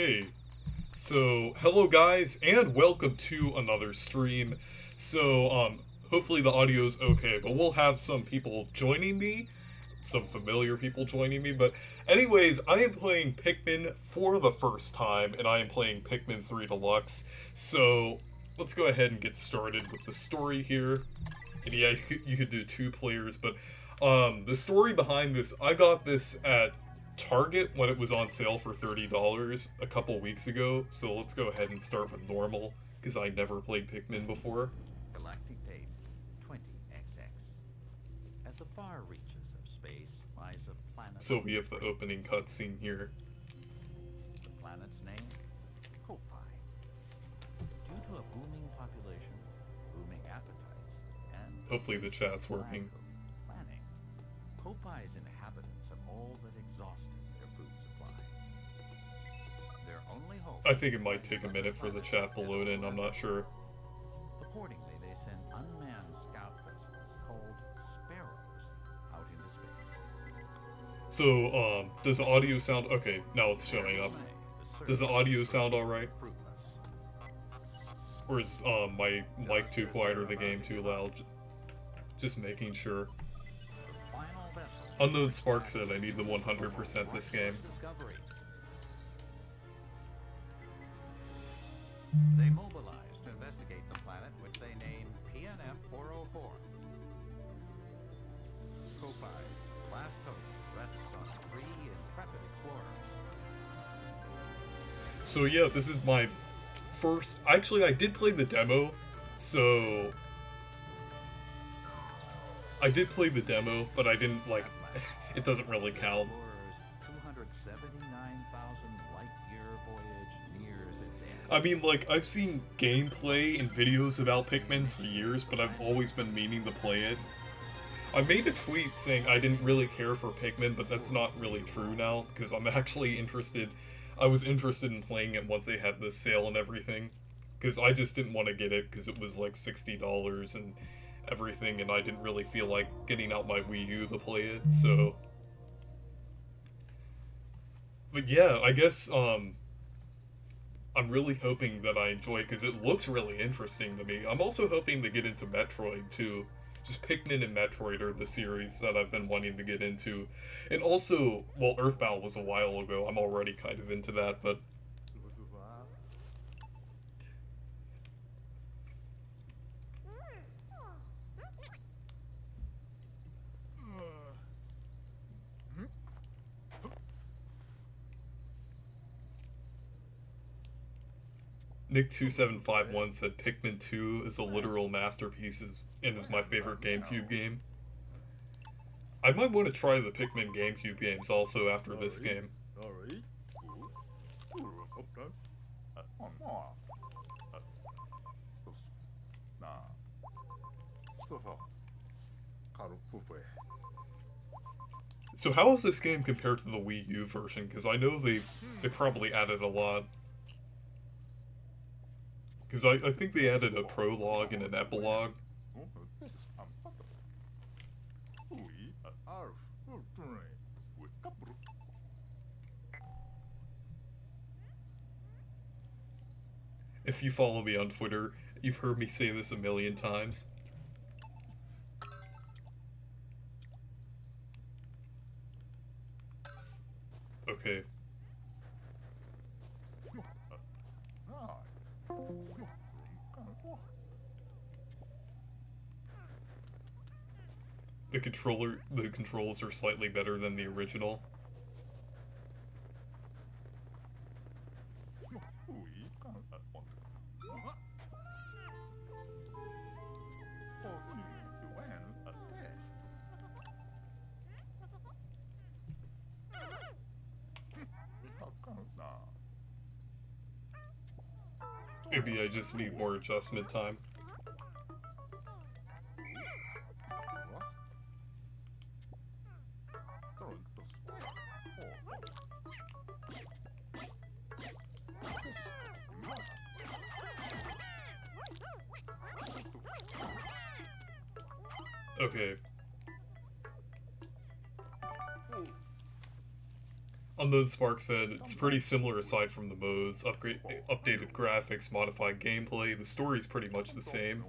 Okay, so hello guys, and welcome to another stream. Hopefully the audio's okay, but we'll have some people joining me, some familiar people joining me, but anyways, I am playing Pikmin for the first time, and I am playing Pikmin 3 Deluxe, so let's go ahead and get started with the story here. And yeah, you could do two players, but the story behind this, I got this at Target when it was on sale for $30 a couple weeks ago, so let's go ahead and start with normal, because I never played Pikmin before. Galactic date 20XX. At the far reaches of space lies a planet. So we have the opening cutscene here. The planet's name? Kopai. Due to a booming population, booming appetites, and Hopefully the chat's working. planning, Kopai's inhabitants have all but exhausted their food supply. Their only hope. I think it might take a minute for the chat to load in, I'm not sure. Accordingly, they send unmanned scout vessels called Sparrows out into space. So, does the audio sound... Okay, now it's showing up. Does the audio sound alright? Fruitless. Or is, my mic too quiet or the game too loud? Just making sure. Final vessel. Unknown Spark said I need the 100% this game. Discovery. They mobilize to investigate the planet, which they name PNF 404. Kopai's last hope rests on three intrepid explorers. So yeah, this is my first... Actually, I did play the demo, so... I did play the demo, but I didn't, like... It doesn't really count. Explorer's 279,000 light-year voyage nears its end. I mean, like, I've seen gameplay and videos about Pikmin for years, but I've always been meaning to play it. I made a tweet saying I didn't really care for Pikmin, but that's not really true now, because I'm actually interested... I was interested in playing it once they had the sale and everything, because I just didn't want to get it, because it was like $60 and everything, and I didn't really feel like getting out my Wii U to play it, so... But yeah, I guess, I'm really hoping that I enjoy it, because it looks really interesting to me. I'm also hoping to get into Metroid, too. Just Pikmin and Metroid are the series that I've been wanting to get into. And also, well, Earthbound was a while ago. I'm already kind of into that, but... Nick2751 said Pikmin 2 is a literal masterpiece and is my favorite GameCube game. I might want to try the Pikmin GameCube games also after this game. So how is this game compared to the Wii U version? Because I know they probably added a lot. Because I think they added a prologue and an epilogue. If you follow me on Twitter, you've heard me say this a million times. Okay. The controls are slightly better than the original. Maybe I just need more adjustment time. Okay. Unknown Spark said it's pretty similar aside from the modes, updated graphics, modified gameplay. The story's pretty much the same.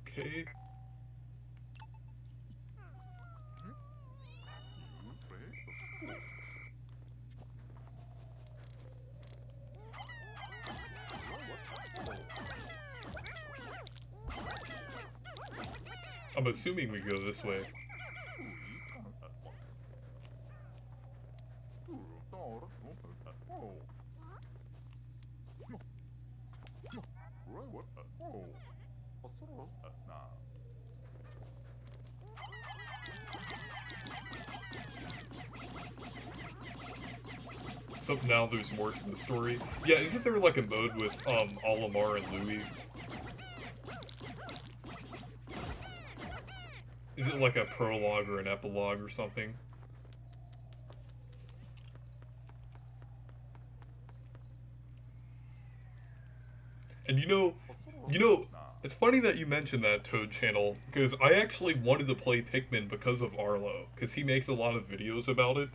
Okay. I'm assuming we go this way. So now there's more to the story. Yeah, isn't there like a mode with Olimar and Louis? Is it like a prologue or an epilogue or something? And you know, it's funny that you mentioned that Toad channel, because I actually wanted to play Pikmin because of Arlo, because he makes a lot of videos about it.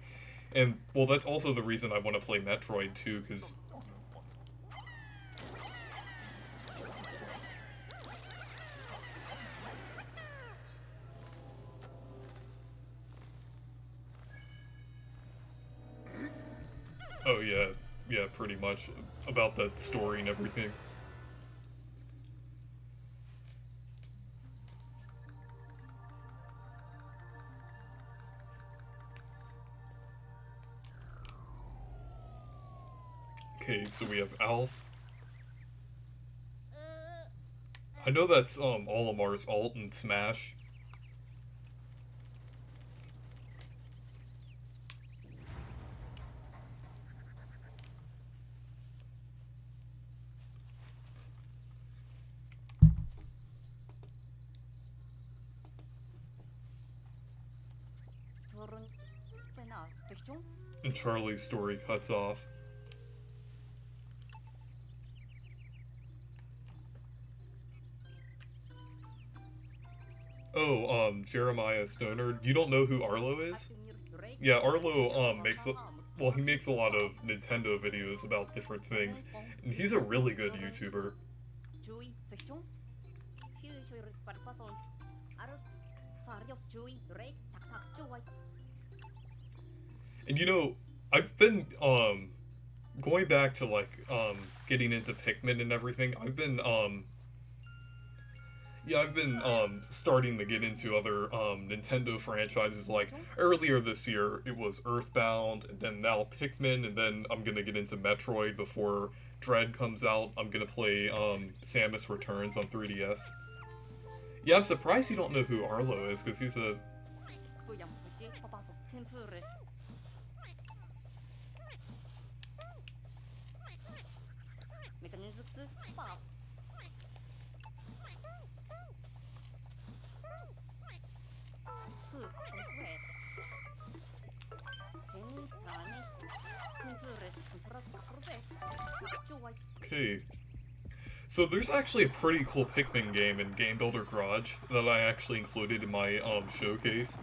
And, well, that's also the reason I want to play Metroid, too, because... Oh, yeah, pretty much, about that story and everything. Okay, so we have Alf. I know that's Olimar's ult in Smash. And Charlie's story cuts off. Oh, Jeremiah Stoner. You don't know who Arlo is? Yeah, Arlo, he makes a lot of Nintendo videos about different things, and he's a really good YouTuber. And you know, I've been, going back to, like, getting into Pikmin and everything, I've been starting to get into other, Nintendo franchises, like, earlier this year it was Earthbound, and then now Pikmin, and then I'm gonna get into Metroid before Dread comes out. I'm gonna play, Samus Returns on 3DS. Yeah, I'm surprised you don't know who Arlo is, because he's a... Okay. So there's actually a pretty cool Pikmin game in Game Builder Garage that I actually included in my showcase.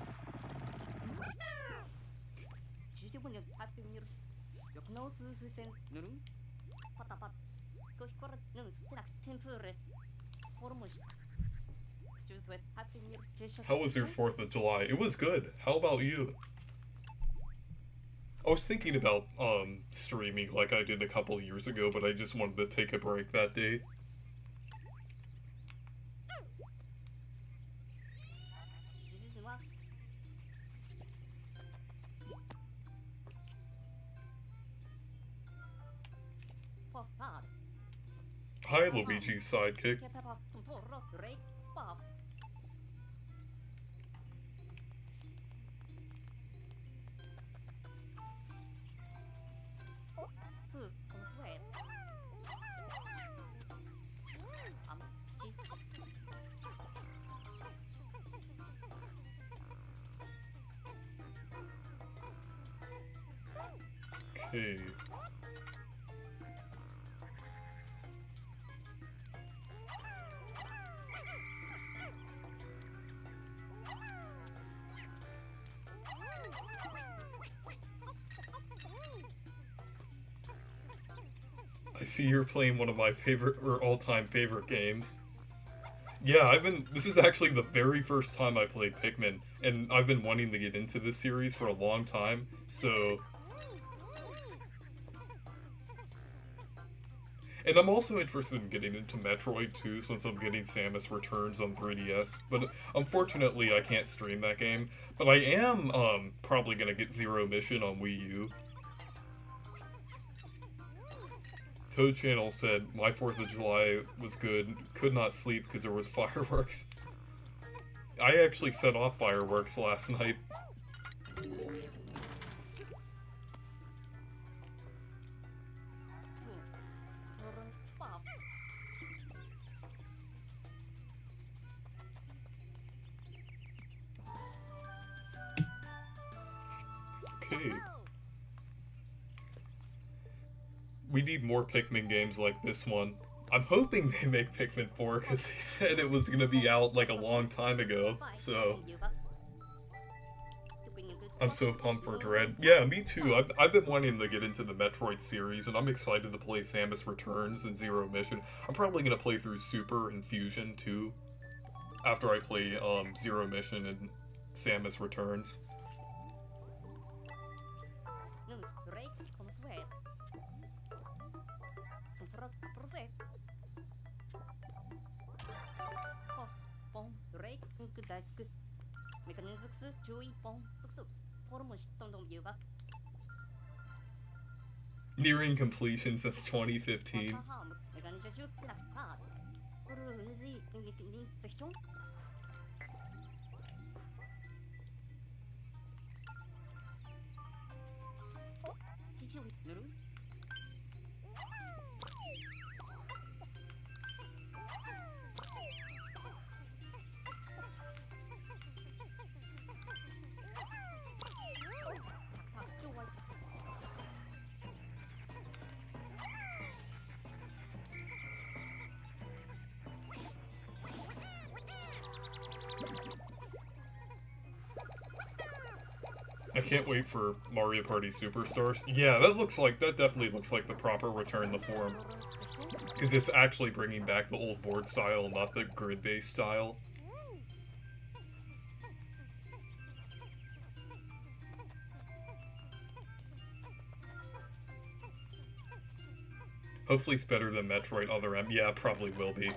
How was your 4th of July? It was good. How about you? I was thinking about streaming like I did a couple years ago, but I just wanted to take a break that day. Hi, Luigi's sidekick. Okay. see you're playing one of my favorite or all-time favorite games. Yeah, this is actually the very first time I played Pikmin, and I've been wanting to get into this series for a long time, so... And I'm also interested in getting into Metroid too, since I'm getting Samus Returns on 3DS, but unfortunately I can't stream that game. But I am, probably gonna get Zero Mission on Wii U. Toad Channel said, my 4th of July was good, could not sleep because there was fireworks. I actually set off fireworks last night. Okay. We need more Pikmin games like this one. I'm hoping they make Pikmin 4 because they said it was going to be out like a long time ago, so... I'm so pumped for Dread. Yeah, me too. I've been wanting to get into the Metroid series, and I'm excited to play Samus Returns and Zero Mission. I'm probably going to play through Super and Fusion too, after I play Zero Mission and Samus Returns. Nearing completion since 2015. I can't wait for Mario Party Superstars. Yeah, that definitely looks like the proper return to form. Because it's actually bringing back the old board style, not the grid-based style. Hopefully it's better than Metroid Other M. Yeah, it probably will be.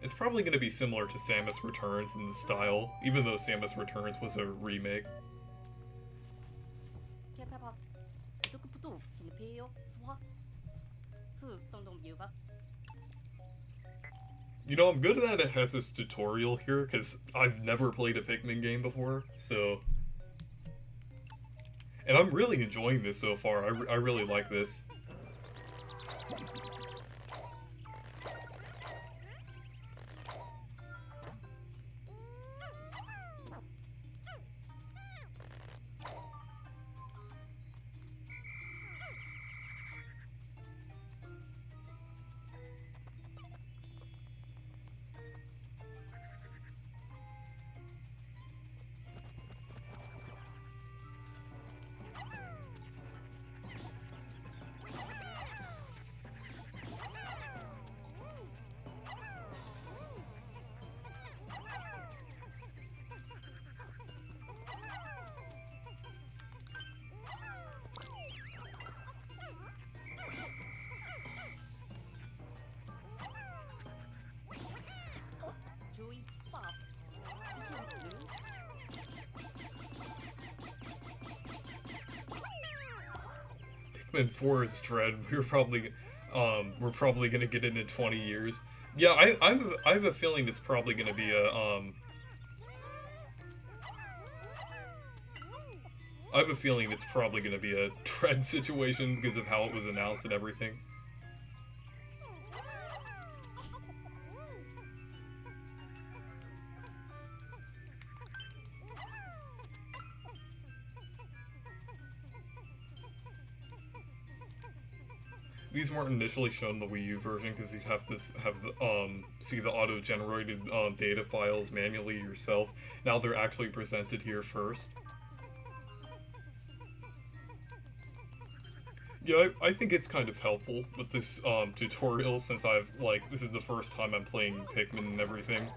It's probably going to be similar to Samus Returns in the style, even though Samus Returns was a remake. You know, I'm good that it has this tutorial here, because I've never played a Pikmin game before, so... And I'm really enjoying this so far, I really like this. Pikmin 4 is Dread. We're probably gonna get it in 20 years. Yeah, I have a feeling it's probably gonna be a I have a feeling it's probably gonna be a Dread situation because of how it was announced and everything. These weren't initially shown in the Wii U version because you'd have to see the auto-generated data files manually yourself. Now they're actually presented here first. Yeah, I think it's kind of helpful with this tutorial since this is the first time I'm playing Pikmin and everything.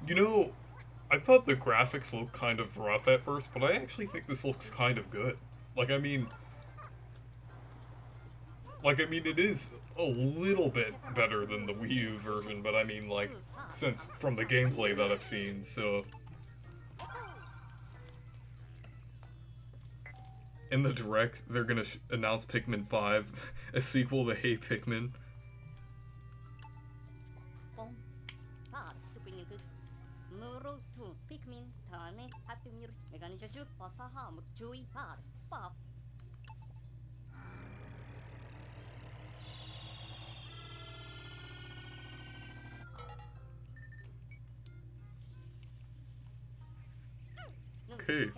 You know, I thought the graphics looked kind of rough at first, but I actually think this looks kind of good. Like, I mean, it is a little bit better than the Wii U version, but I mean, like, since from the gameplay that I've seen, so. In the Direct, they're gonna announce Pikmin 5, a sequel to Hey Pikmin. Okay.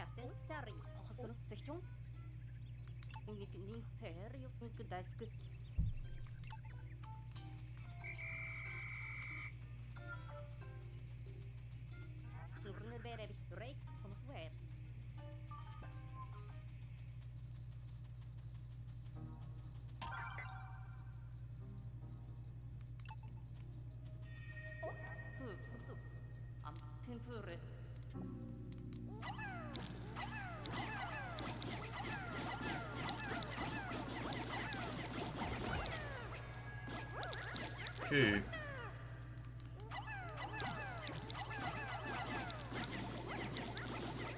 Okay.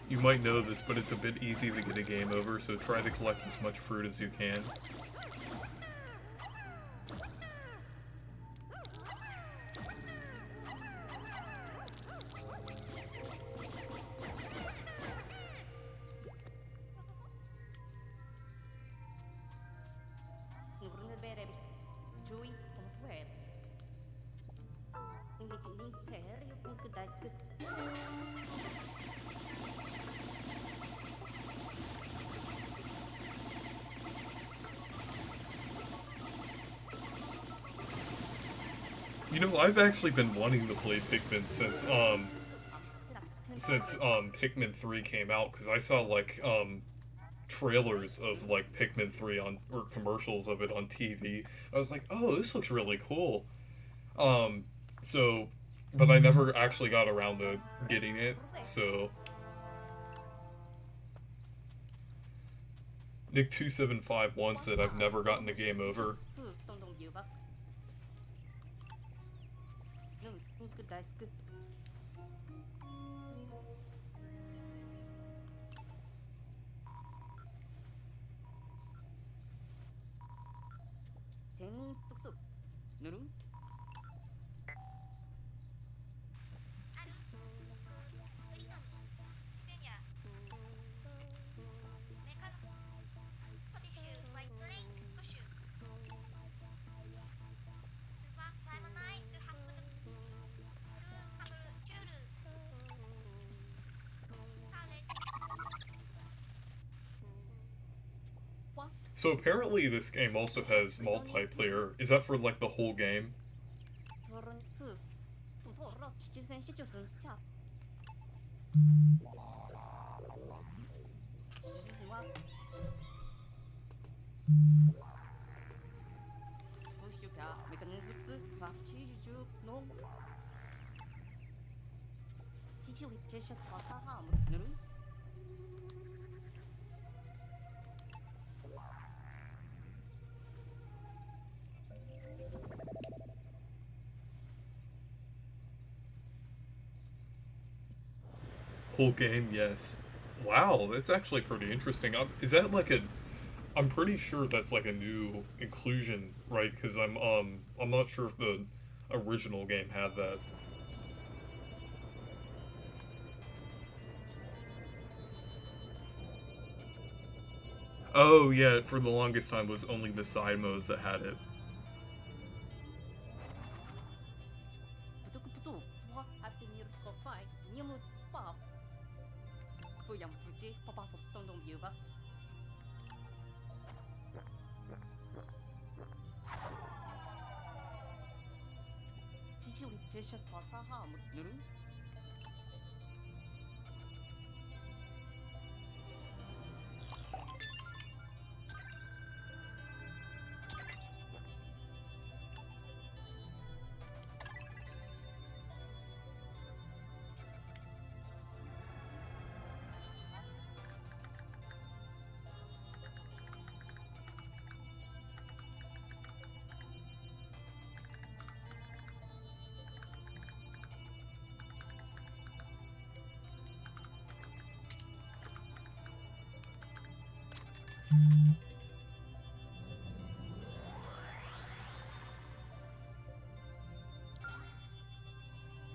You might know this, but it's a bit easy to get a game over, so try to collect as much fruit as you can. You know, I've actually been wanting to play Pikmin since Pikmin 3 came out, because I saw, like, trailers of, like, Pikmin 3 or commercials of it on TV. I was like, oh, this looks really cool. But I never actually got around to getting it, so. Nick2751 said, I've never gotten the game over. So apparently this game also has multiplayer. Is that for, like, the whole game? Whole game, yes. Wow, that's actually pretty interesting. Is that like a? I'm pretty sure that's like a new inclusion, right? Because I'm not sure if the original game had that. Oh yeah, for the longest time was only the side modes that had it. Betul-betul semua hati ni kau fai, ni mu spap. Tu yang puji papa sop tong dong biu ba. Cici 우리 제시 파사하 못 누르?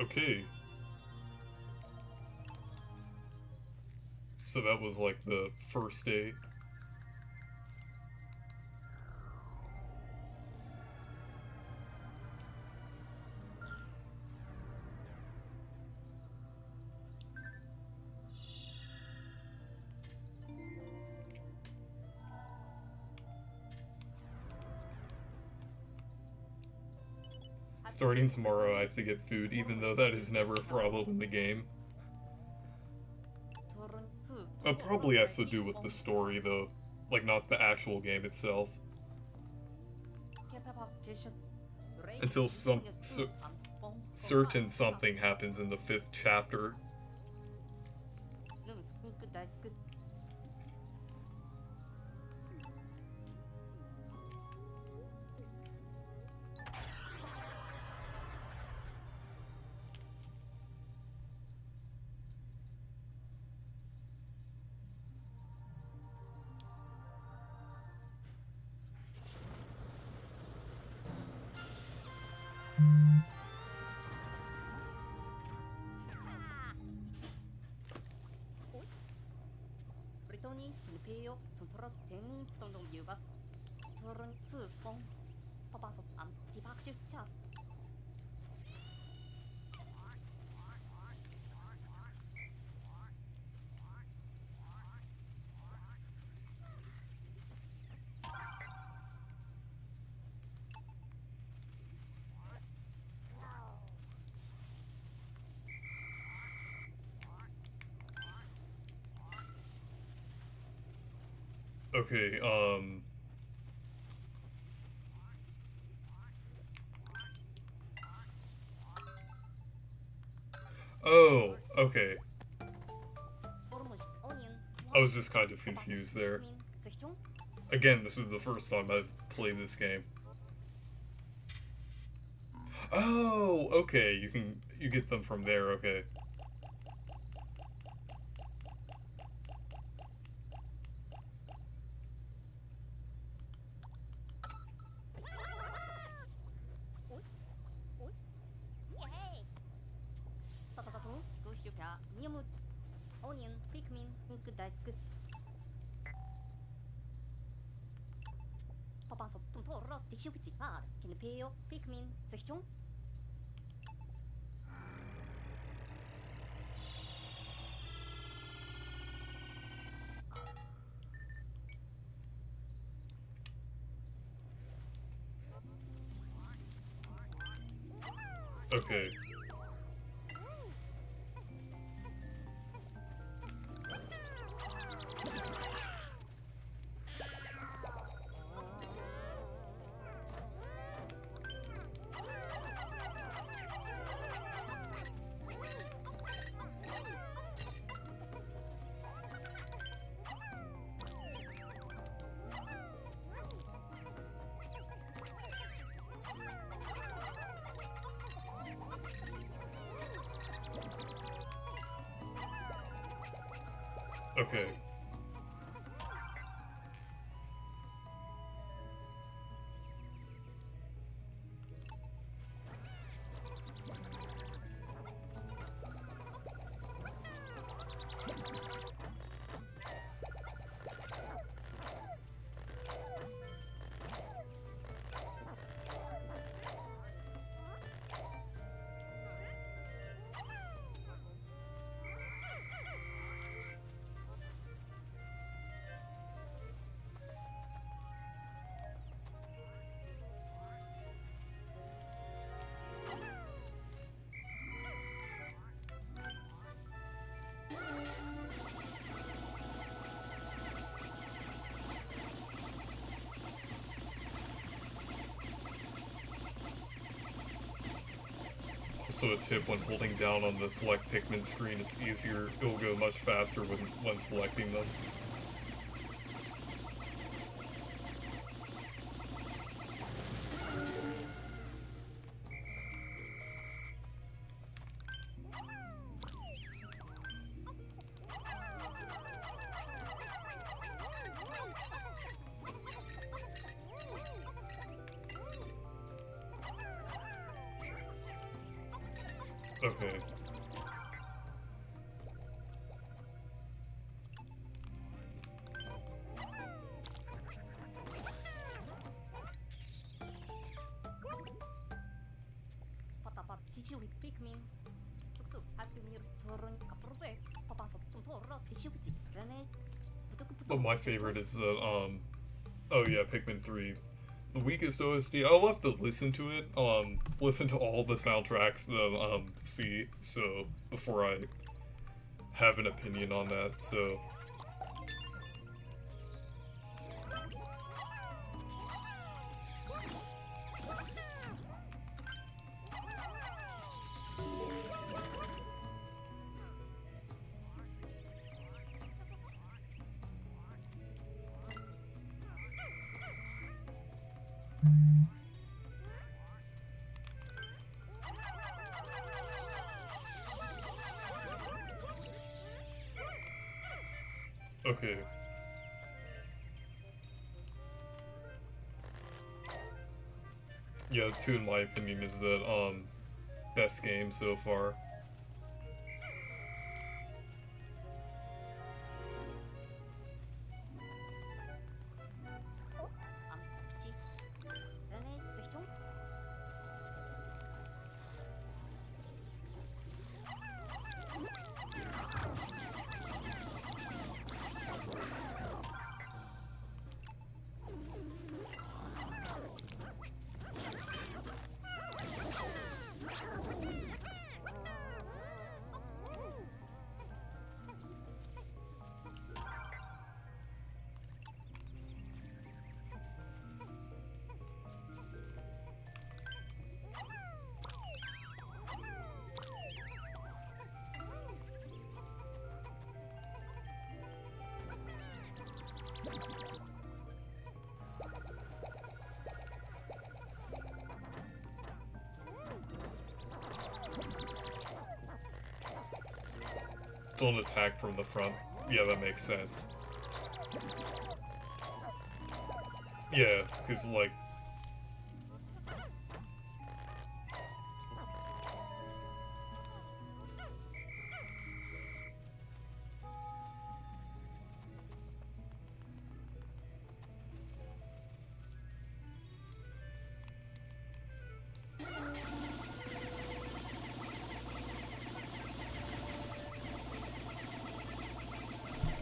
Okay. So that was like the first day. Starting tomorrow, I have to get food, even though that is never a problem in the game. It probably has to do with the story, though. Like, not the actual game itself. Until certain something happens in the 5th chapter. Britoni, Nipeo, Tontorok, Tenni, Tondong Yuba, Torun, Fu, Bong, Papa Sop, Ams, Tipak, Chat. Okay, Oh, okay. I was just kind of confused there. Again, this is the first time I've played this game. Oh, okay, you get them from there, okay. Onion, Pikmin, Pink Dice. Papa Sop, Tontorok, Tishubiti, Kinepeo, Pikmin, Sechung. Okay. Okay. Also a tip, when holding down on the select Pikmin screen, it's easier, it'll go much faster when selecting them. Okay. Patapat 지지우리 Pikmin. 쑥쑥 알프미를 turun kapurbe. Papasok tumtora 지지우리 트레네. But my favorite is oh yeah, Pikmin 3. The weakest OST. I'll have to listen to it, listen to all the soundtracks that, see, so, before I have an opinion on that, so. Okay. Yeah, 2 in my opinion is that, best game so far. Don't attack from the front. Yeah, that makes sense. Yeah, because, like...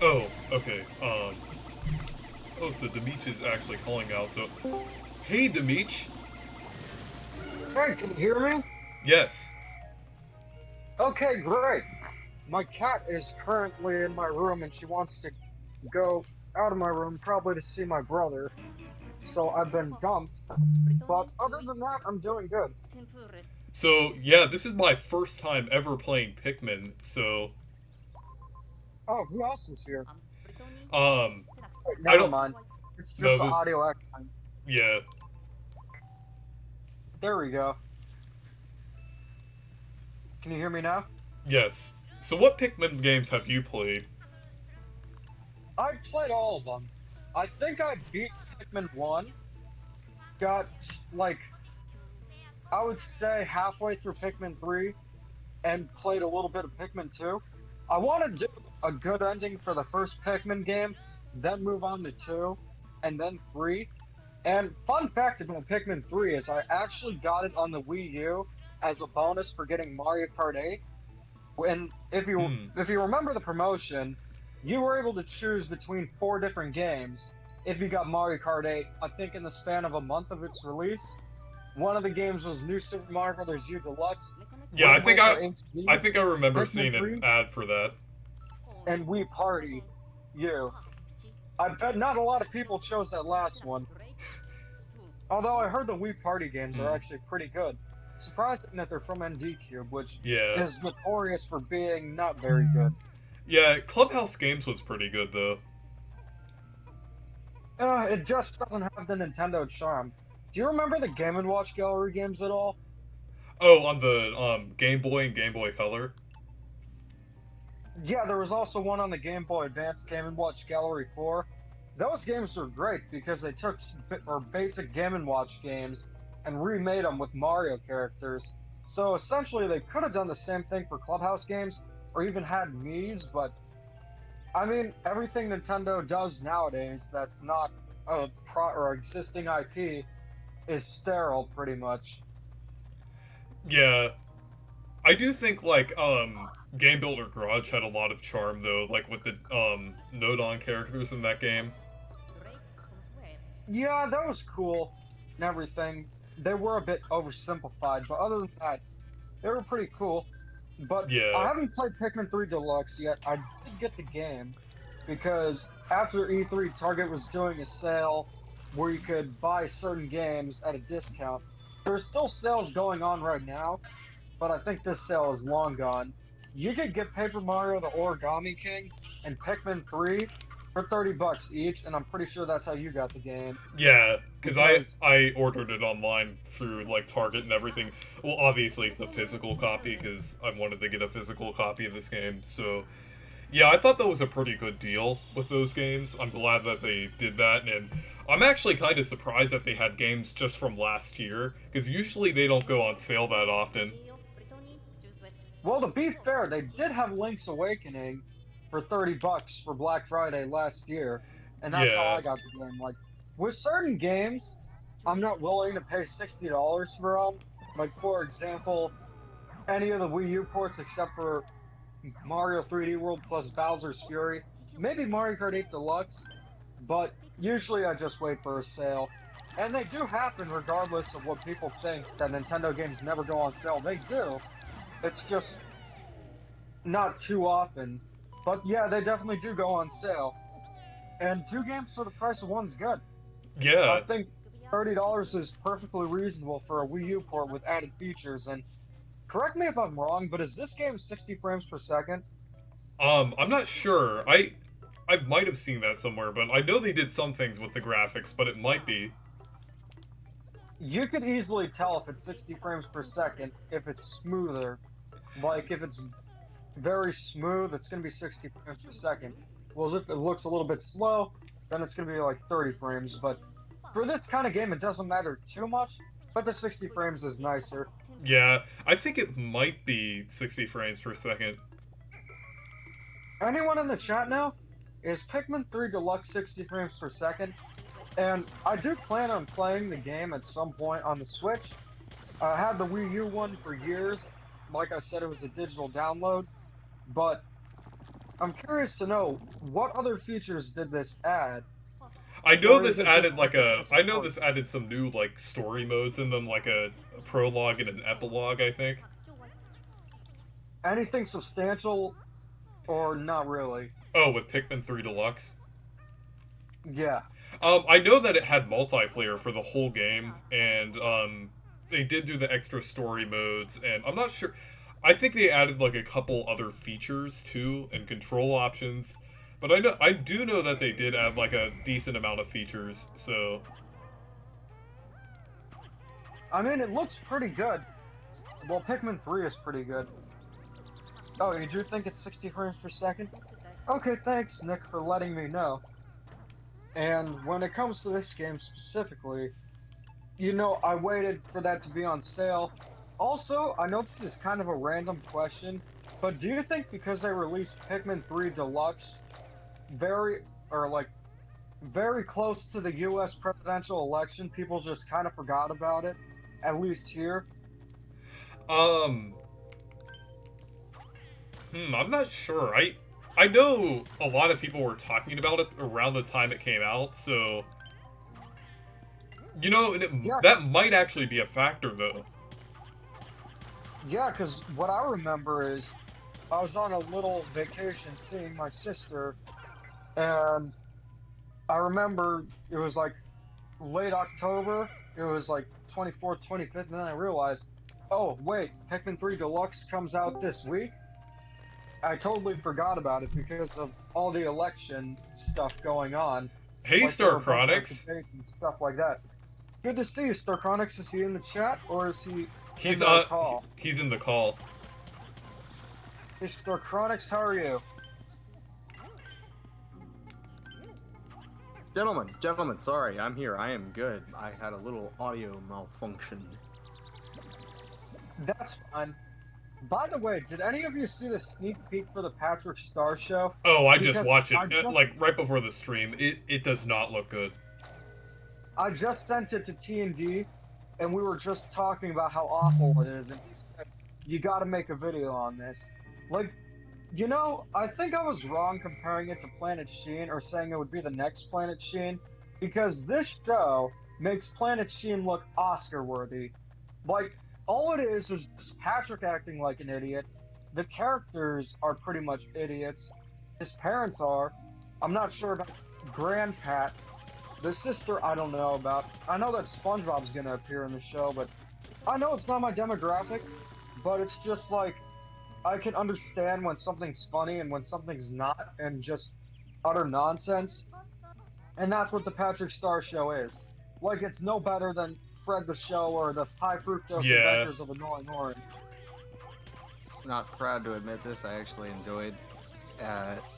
Oh, okay, oh, so Demeech is actually calling out, so... Hey, Demeech! Hey, can you hear me? Yes. Okay, great. My cat is currently in my room and she wants to go out of my room, probably to see my brother. So I've been dumped. But other than that, I'm doing good. So, yeah, this is my first time ever playing Pikmin, so... Oh, who else is here? Wait, I Never don't... mind. It's No, just the this- audio action. Yeah. There we go. Can you hear me now? Yes. So what Pikmin games have you played? I played all of them. I think I beat Pikmin 1. Got, like, I would say halfway through Pikmin 3 and played a little bit of Pikmin 2. I want to do a good ending for the first Pikmin game, then move on to 2, and then 3. And fun fact about Pikmin 3 is I actually got it on the Wii U as a bonus for getting Mario Kart 8. And if you remember the promotion, you were able to choose between 4 different games if you got Mario Kart 8, I think in the span of a month of its release. One of the games was New Super Mario Bros. U Deluxe. Yeah, I think HD, I think I remember Pikmin seeing 3, an ad for that. and Wii Party U. I bet not a lot of people chose that last one. Although I heard the Wii Party games are actually pretty good. Surprising that they're from ND Cube, which Yeah. is notorious for being not very good. Yeah, Clubhouse Games was pretty good though. It just doesn't have the Nintendo charm. Do you remember the Game & Watch Gallery games at all? Oh, on the Game Boy and Game Boy Color. Yeah, there was also one on the Game Boy Advance, Game & Watch Gallery 4. Those games were great because they took basic Game & Watch games and remade them with Mario characters. So essentially, they could have done the same thing for Clubhouse games, or even had Mii's, but I mean, everything Nintendo does nowadays that's not a or existing IP is sterile, pretty much. Yeah. I do think, like, Game Builder Garage had a lot of charm, though, like, with the, Nodon characters in that game. Yeah, that was cool and everything. They were a bit oversimplified, but other than that, they were pretty cool. But Yeah. I haven't played Pikmin 3 Deluxe yet. I did get the game because after E3, Target was doing a sale where you could buy certain games at a discount. There's still sales going on right now, but I think this sale is long gone. You could get Paper Mario the Origami King and Pikmin 3 for $30 each, and I'm pretty sure that's how you got the game. Yeah, because I ordered it online through, like, Target and everything. Well, obviously, it's a physical copy, because I wanted to get a physical copy of this game, so... Yeah, I thought that was a pretty good deal with those games. I'm glad that they did that, and I'm actually kind of surprised that they had games just from last year, because usually they don't go on sale that often. Well, to be fair, they did have Link's Awakening for $30 for Black Friday last year, and that's how Yeah. I got the game. Like, with certain games, I'm not willing to pay $60 for them. Like, for example, any of the Wii U ports except for Mario 3D World plus Bowser's Fury, maybe Mario Kart 8 Deluxe, but usually I just wait for a sale. And they do happen regardless of what people think, that Nintendo games never go on sale. They do. It's just not too often. But yeah, they definitely do go on sale. And 2 games for the price of 1's good. I Yeah. think $30 is perfectly reasonable for a Wii U port with added features. And correct me if I'm wrong, but is this game 60 frames per second? I'm not sure. I might have seen that somewhere, but I know they did some things with the graphics, but it might be. You could easily tell if it's 60 frames per second if it's smoother. Like, if it's very smooth, it's going to be 60 frames per second. Well, if it looks a little bit slow, then it's going to be like 30 frames. But for this kind of game, it doesn't matter too much, but the 60 frames is nicer. Yeah, I think it might be 60 frames per second. Anyone in the chat now? Is Pikmin 3 Deluxe 60 frames per second? And I do plan on playing the game at some point on the Switch. I had the Wii U one for years. Like I said, it was a digital download. But I'm curious to know, what other features did this add? I know Or is this it added just like like a I know support? this added some new like story modes in them, like a prologue and an epilogue, I think. Anything substantial, or not really? Oh, with Pikmin 3 Deluxe. Yeah. I know that it had multiplayer for the whole game, and they did do the extra story modes, and I'm not sure. I think they added like a couple other features too, and control options. But I do know that they did add like a decent amount of features. So I mean, it looks pretty good. Well, Pikmin 3 is pretty good. Oh, you do think it's 60 frames per second? Okay, thanks, Nick, for letting me know. And when it comes to this game specifically, you know, I waited for that to be on sale. Also, I know this is kind of a random question, but do you think because they released Pikmin 3 Deluxe very, or like, very close to the US presidential election, people just kind of forgot about it? At least here? Um, I'm not sure. I know a lot of people were talking about it around the time it came out, so you know, Yeah, that might actually be a factor, though. yeah, because what I remember is I was on a little vacation seeing my sister, and I remember it was like late October. It was like 24th, 25th, and then I realized, oh, wait, Pikmin 3 Deluxe comes out this week? I totally forgot about it because of all the election stuff going on. Hey, Like, there were Star a bunch of Chronix. debates and stuff like that. Good to see you, Star Chronix. Is he in the chat, or is he in He's the call? he's in the call. Hey, Star Chronix, how are you? Gentlemen, sorry, I'm here. I am good. I had a little audio malfunction. That's fine. By the way, did any of you see the sneak peek for the Patrick Star show? Oh, I just Because watched it like right before the stream. It does not look good. I just sent it to T&D, and we were just talking about how awful it is, and he said, you gotta make a video on this. Like, you know, I think I was wrong comparing it to Planet Sheen, or saying it would be the next Planet Sheen, because this show makes Planet Sheen look Oscar-worthy. Like, all it is just Patrick acting like an idiot. The characters are pretty much idiots. His parents are. I'm not sure about Grandpat. The sister, I don't know about. I know that SpongeBob's gonna appear in the show, but I know it's not my demographic, but it's just like, I can understand when something's funny and when something's not, and just utter nonsense. And that's what the Patrick Star Show is. Like, it's no better than Fred the Show or the High Fructose Adventures of Annoying Orange. Not proud to admit this, I actually enjoyed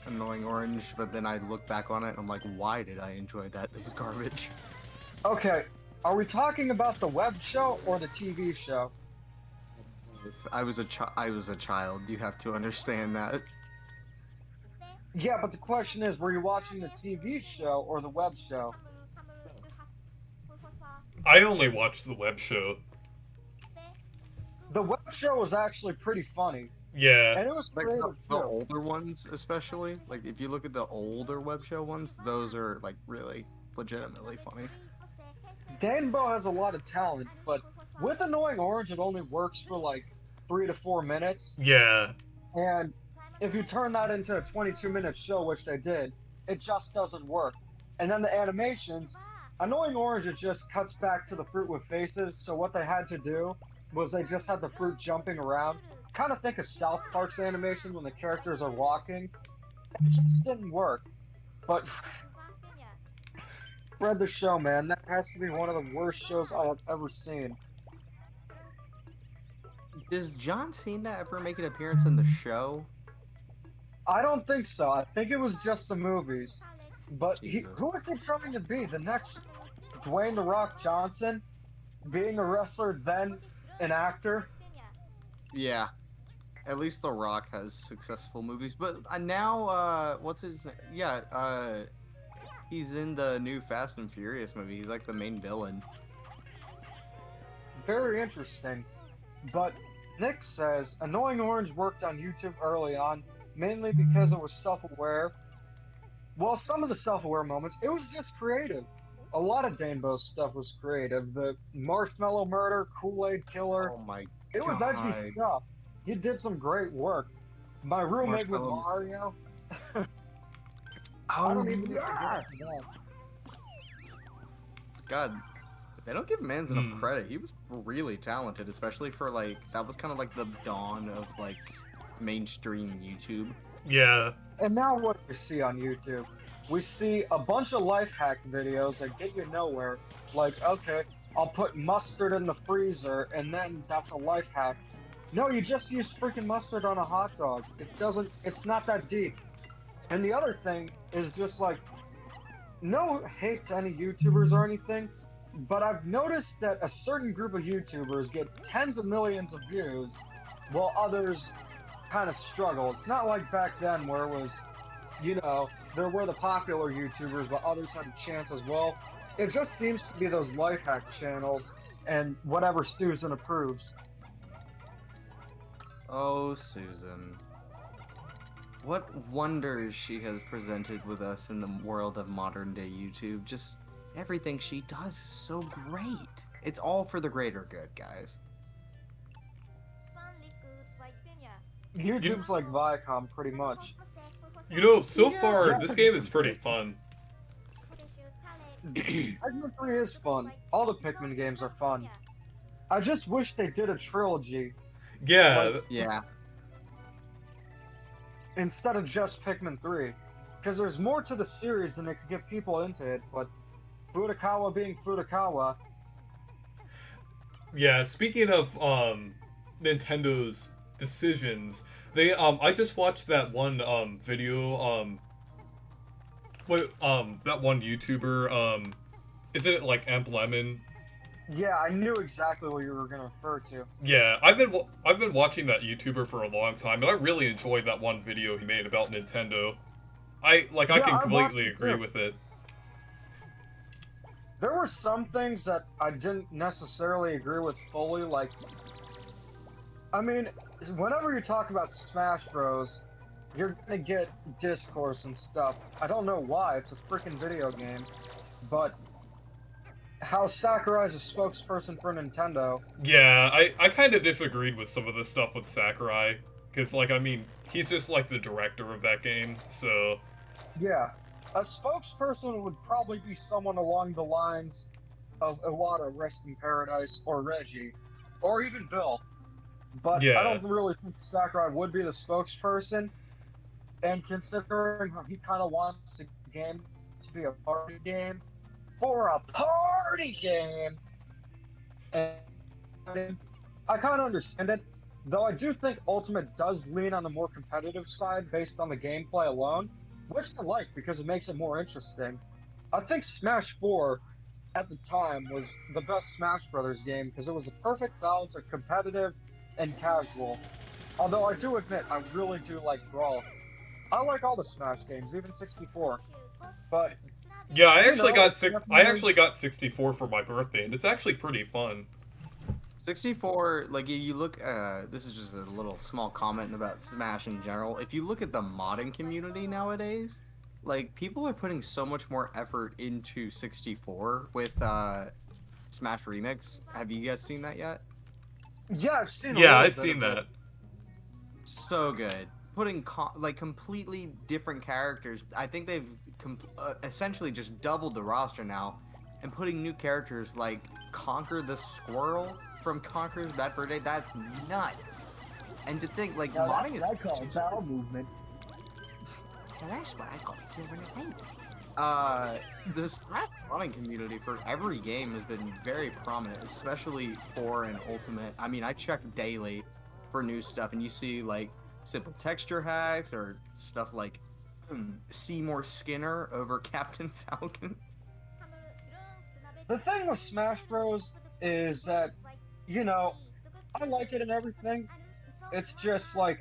Annoying Orange, but then I look back on it and I'm like, why did I enjoy that? It was garbage. Okay, are we talking about the web show or the TV show? I was a child. You have to understand that. Yeah, but the question is, were you watching the TV show or the web show? I only watched the web show. The web show was actually pretty funny, Yeah. and it was Like creative the too. older ones, especially. Like if you look at the older web show ones, those are like really legitimately funny. Danbo has a lot of talent, but with Annoying Orange, it only works for like 3 to 4 minutes. Yeah. And if you turn that into a 22-minute show, which they did, it just doesn't work. And then the animations, Annoying Orange, it just cuts back to the fruit with faces, so what they had to do was they just had the fruit jumping around. Kind of think of South Park's animation when the characters are walking. It just didn't work. But Fred the Show, man, that has to be one of the worst shows I have ever seen. Does John Cena ever make an appearance in the show? I don't think so. I think it was just the movies. But Jesus. who is he trying to be? The next Dwayne "The Rock" Johnson? Being a wrestler, then an actor? Yeah. At least The Rock has successful movies. But now, what's his name? Yeah, he's in the new Fast and Furious movie. He's like the main villain. Very interesting. But Nick says, Annoying Orange worked on YouTube early on, mainly because it was self-aware. Well, some of the self-aware moments, it was just creative. A lot of Danbo's stuff was creative. The Marshmallow Murder, Kool-Aid Killer, Oh my it was God. edgy stuff. He did some great work. My roommate with Marshmallow- Mario, I Oh don't even get yeah. to get to that. God, they don't give Mans enough credit. He was really talented, especially for like that was kind of like the dawn of like mainstream YouTube. Yeah. And now what we see on YouTube? We see a bunch of life hack videos that get you nowhere. Like, okay, I'll put mustard in the freezer, and then that's a life hack. No, you just use freaking mustard on a hot dog. It's not that deep. And the other thing is just like, no hate to any YouTubers or anything, but I've noticed that a certain group of YouTubers get tens of millions of views, while others kind of struggle. It's not like back then where it was, you know, there were the popular YouTubers, but others had a chance as well. It just seems to be those life hack channels and whatever Susan approves. Oh, Susan. What wonders she has presented with us in the world of modern day YouTube. Just everything she does is so great. It's all for the greater good, guys. YouTube's like Viacom, pretty much. You know, so Yeah. far, this game is pretty fun. Pikmin 3 is fun. All the Pikmin games are fun. I just wish they did a trilogy Yeah, Yeah. instead of just Pikmin 3. Because there's more to the series and it could get people into it, but Fudakawa being Fudakawa, yeah. Speaking of Nintendo's decisions, they I just watched that one video that one YouTuber isn't it like Amp Lemon? yeah, I knew exactly what you were gonna refer to. Yeah, I've been watching that YouTuber for a long time, and I really enjoyed that one video he made about Nintendo. I Yeah, can I watched completely it agree too. with it. There were some things that I didn't necessarily agree with fully, like, I mean, whenever you talk about Smash Bros, you're gonna get discourse and stuff. I don't know why, it's a freaking video game, but how Sakurai's a spokesperson for Nintendo. Yeah, I kind of disagreed with some of the stuff with Sakurai, because like I mean he's just like the director of that game, so Yeah, a spokesperson would probably be someone along the lines of Iwata, Rest in Paradise, or Reggie, or even Bill. But Yeah. I don't really think Sakurai would be the spokesperson. And considering how he kind of wants a game to be a party game, for a party game, and I kind of understand it. Though I do think Ultimate does lean on the more competitive side based on the gameplay alone, which I like because it makes it more interesting. I think Smash 4 at the time was the best Smash Brothers game because it was a perfect balance of competitive and casual. Although I do admit I really do like Brawl. I like all the Smash games, even 64. But yeah, I You actually know, got it's six. I definitely- actually got 64 for my birthday, and it's actually pretty fun. 64, like, if you look, this is just a little small comment about Smash in general. If you look at the modding community nowadays, like, people are putting so much more effort into 64 with, Smash Remix. Have you guys seen that yet? yeah, I've seen. A Yeah, little I've bit seen of it. that. So good. Putting, like, completely different characters. I think they've essentially just doubled the roster now, and putting new characters like Conquer the Squirrel from Conquer's Bad Fur Day. That's nuts. And to think, like, Now, modding that's what I call is bowel movement. Now that's what I call pure entertainment. The Smash modding community for every game has been very prominent, especially for an Ultimate. I mean, I check daily for new stuff, and you see like simple texture hacks or stuff like Seymour Skinner over Captain Falcon. The thing with Smash Bros is that, you know, I like it and everything. It's just like,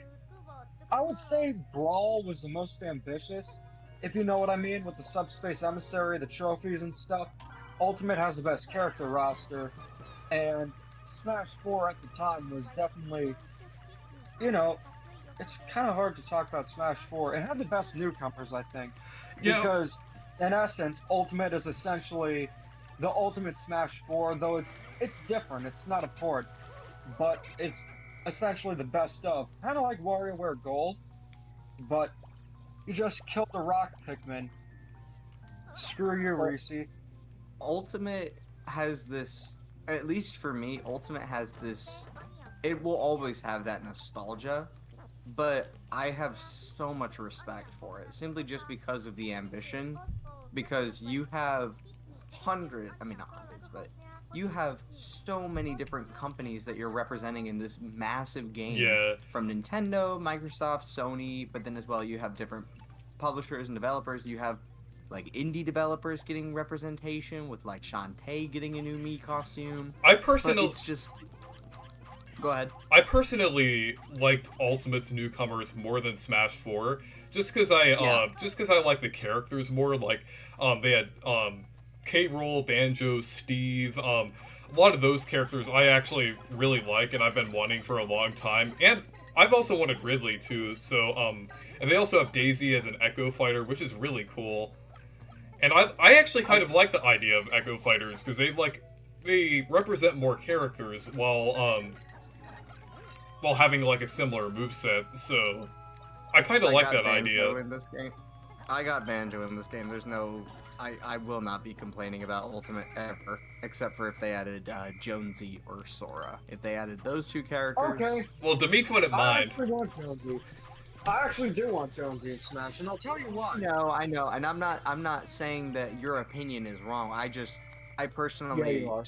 I would say Brawl was the most ambitious, if you know what I mean, with the Subspace Emissary, the trophies and stuff. Ultimate has the best character roster, and Smash 4 at the time was definitely, you know, it's kind of hard to talk about Smash 4. It had the best newcomers, I think, Yeah. because in essence, Ultimate is essentially the Ultimate Smash 4, though it's different. It's not a port, but it's essentially the best of. Kind of like WarioWare Gold, but you just killed the rock Pikmin. Screw you, Reese. Ultimate has this, at least for me, Ultimate has this, it will always have that nostalgia, but I have so much respect for it, simply just because of the ambition, because you have not hundreds, but you have so many different companies that you're representing in this massive game. Yeah. From Nintendo, Microsoft, Sony, but then as well you have different publishers and developers. You have like indie developers getting representation with like Shantae getting a new Mii costume. I But personally, it's just. Go ahead. I personally liked Ultimate's newcomers more than Smash 4, just because I like the characters more. Like, they had K-Rool, Banjo, Steve. A lot of those characters I actually really like, and I've been wanting for a long time. And I've also wanted Ridley too. So, and they also have Daisy as an Echo Fighter, which is really cool. And I actually kind of like the idea of Echo Fighters because they represent more characters while having like a similar moveset, so I kind of like that idea. In this game. I got Banjo in this game. There's no, I will not be complaining about Ultimate ever, except for if they added Jonesy or Sora. If they added those two characters. Okay. Well, Demeet wouldn't I mind. actually want Jonesy. I actually do want Jonesy in Smash, and I'll tell you why. No, I know, and I'm not saying that your opinion is wrong. I personally, you are.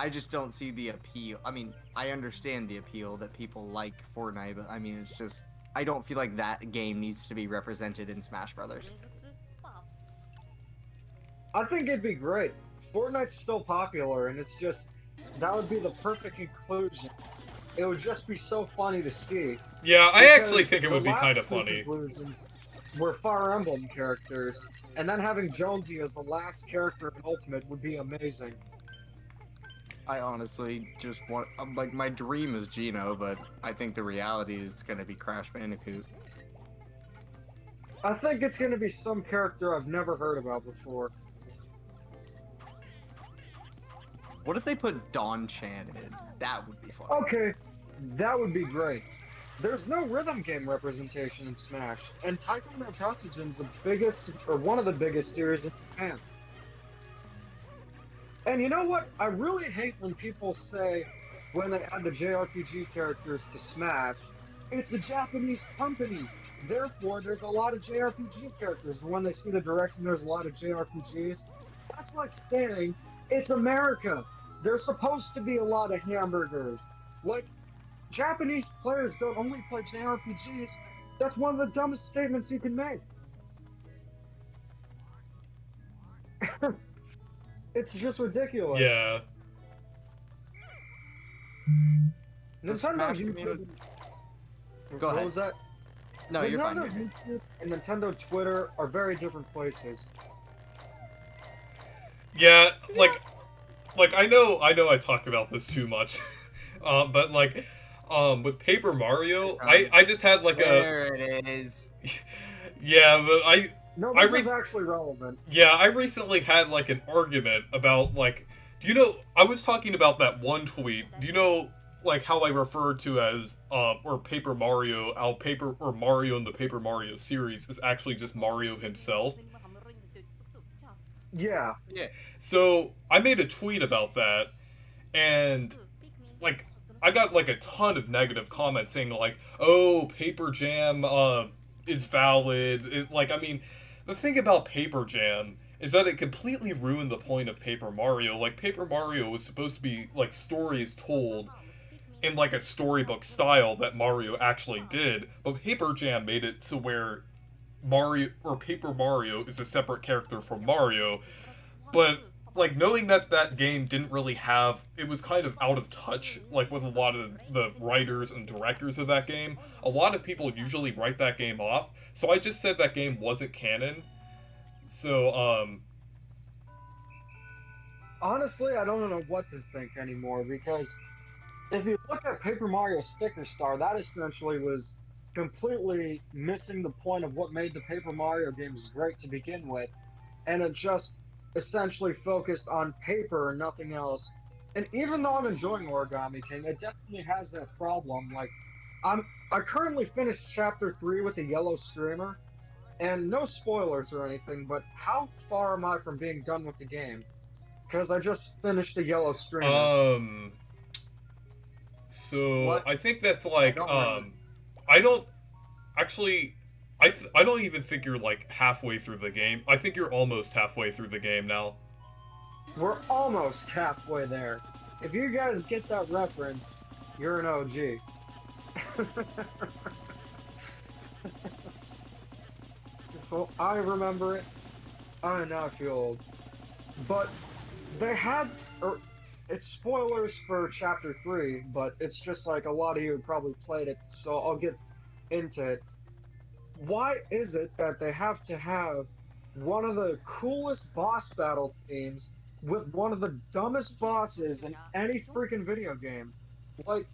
I just don't see the appeal. I mean, I understand the appeal that people like Fortnite, but I mean, it's just I don't feel like that game needs to be represented in Smash Brothers. スパ I think it'd be great. Fortnite's still popular, and it's just that would be the perfect inclusion. It would just be so funny to see. Yeah, I actually Because think it would be the kind last of two funny. conclusions were Fire Emblem characters, and then having Jonesy as the last character in Ultimate would be amazing. I honestly just want, like, my dream is Geno, but I think the reality is gonna be Crash Bandicoot. I think it's gonna be some character I've never heard about before. What if they put Dawn Chan in? That would be fun. Okay, that would be great. There's no rhythm game representation in Smash, and Taiko no Tatsujin's the biggest, or one of the biggest series in Japan. And you know what? I really hate when people say, when they add the JRPG characters to Smash, it's a Japanese company, therefore there's a lot of JRPG characters. And when they see the direction there's a lot of JRPGs, that's like saying, it's America, there's supposed to be a lot of hamburgers. Like, Japanese players don't only play JRPGs. That's one of the dumbest statements you can make. It's just ridiculous. Yeah. The Nintendo Smash YouTube. community- Go What ahead. was that? No, you're fine. Nintendo You're good. YouTube and Nintendo Twitter are very different places. Yeah, like I know I talk about this too much. But like with Paper Mario, I just had like There it is. yeah, but No, I this is actually relevant. I recently had like an argument about like, do you know, I was talking about that one tweet. Do you know like how I referred to as or Paper Mario, or Mario in the Paper Mario series is actually just Mario himself? Yeah. So I made a tweet about that, and like I got like a ton of negative comments saying like, "Oh, Paper Jam is valid." Like, I mean, the thing about Paper Jam is that it completely ruined the point of Paper Mario. Like, Paper Mario was supposed to be like stories told in like a storybook style that Mario actually did, but Paper Jam made it to where Mario or Paper Mario is a separate character from Mario. But like, knowing that that game didn't really have, it was kind of out of touch like with a lot of the writers and directors of that game. A lot of people usually write that game off, so I just said that game wasn't canon. So Honestly, I don't know what to think anymore, because if you look at Paper Mario Sticker Star, that essentially was completely missing the point of what made the Paper Mario games great to begin with, and it just essentially focused on paper and nothing else. And even though I'm enjoying Origami King, it definitely has that problem. Like, I currently finished Chapter 3 with the yellow streamer, and no spoilers or anything, but how far am I from being done with the game? Because I just finished the yellow streamer. So What? I think that's like I don't remember. I don't actually I don't even think you're like halfway through the game. I think you're almost halfway through the game now. We're almost halfway there. If you guys get that reference, you're an OG. Well, I remember it. I now feel old. But they had, or it's spoilers for Chapter 3, but it's just like a lot of you have probably played it, so I'll get into it. Why is it that they have to have one of the coolest boss battle themes with one of the dumbest bosses in any freaking video game? Like,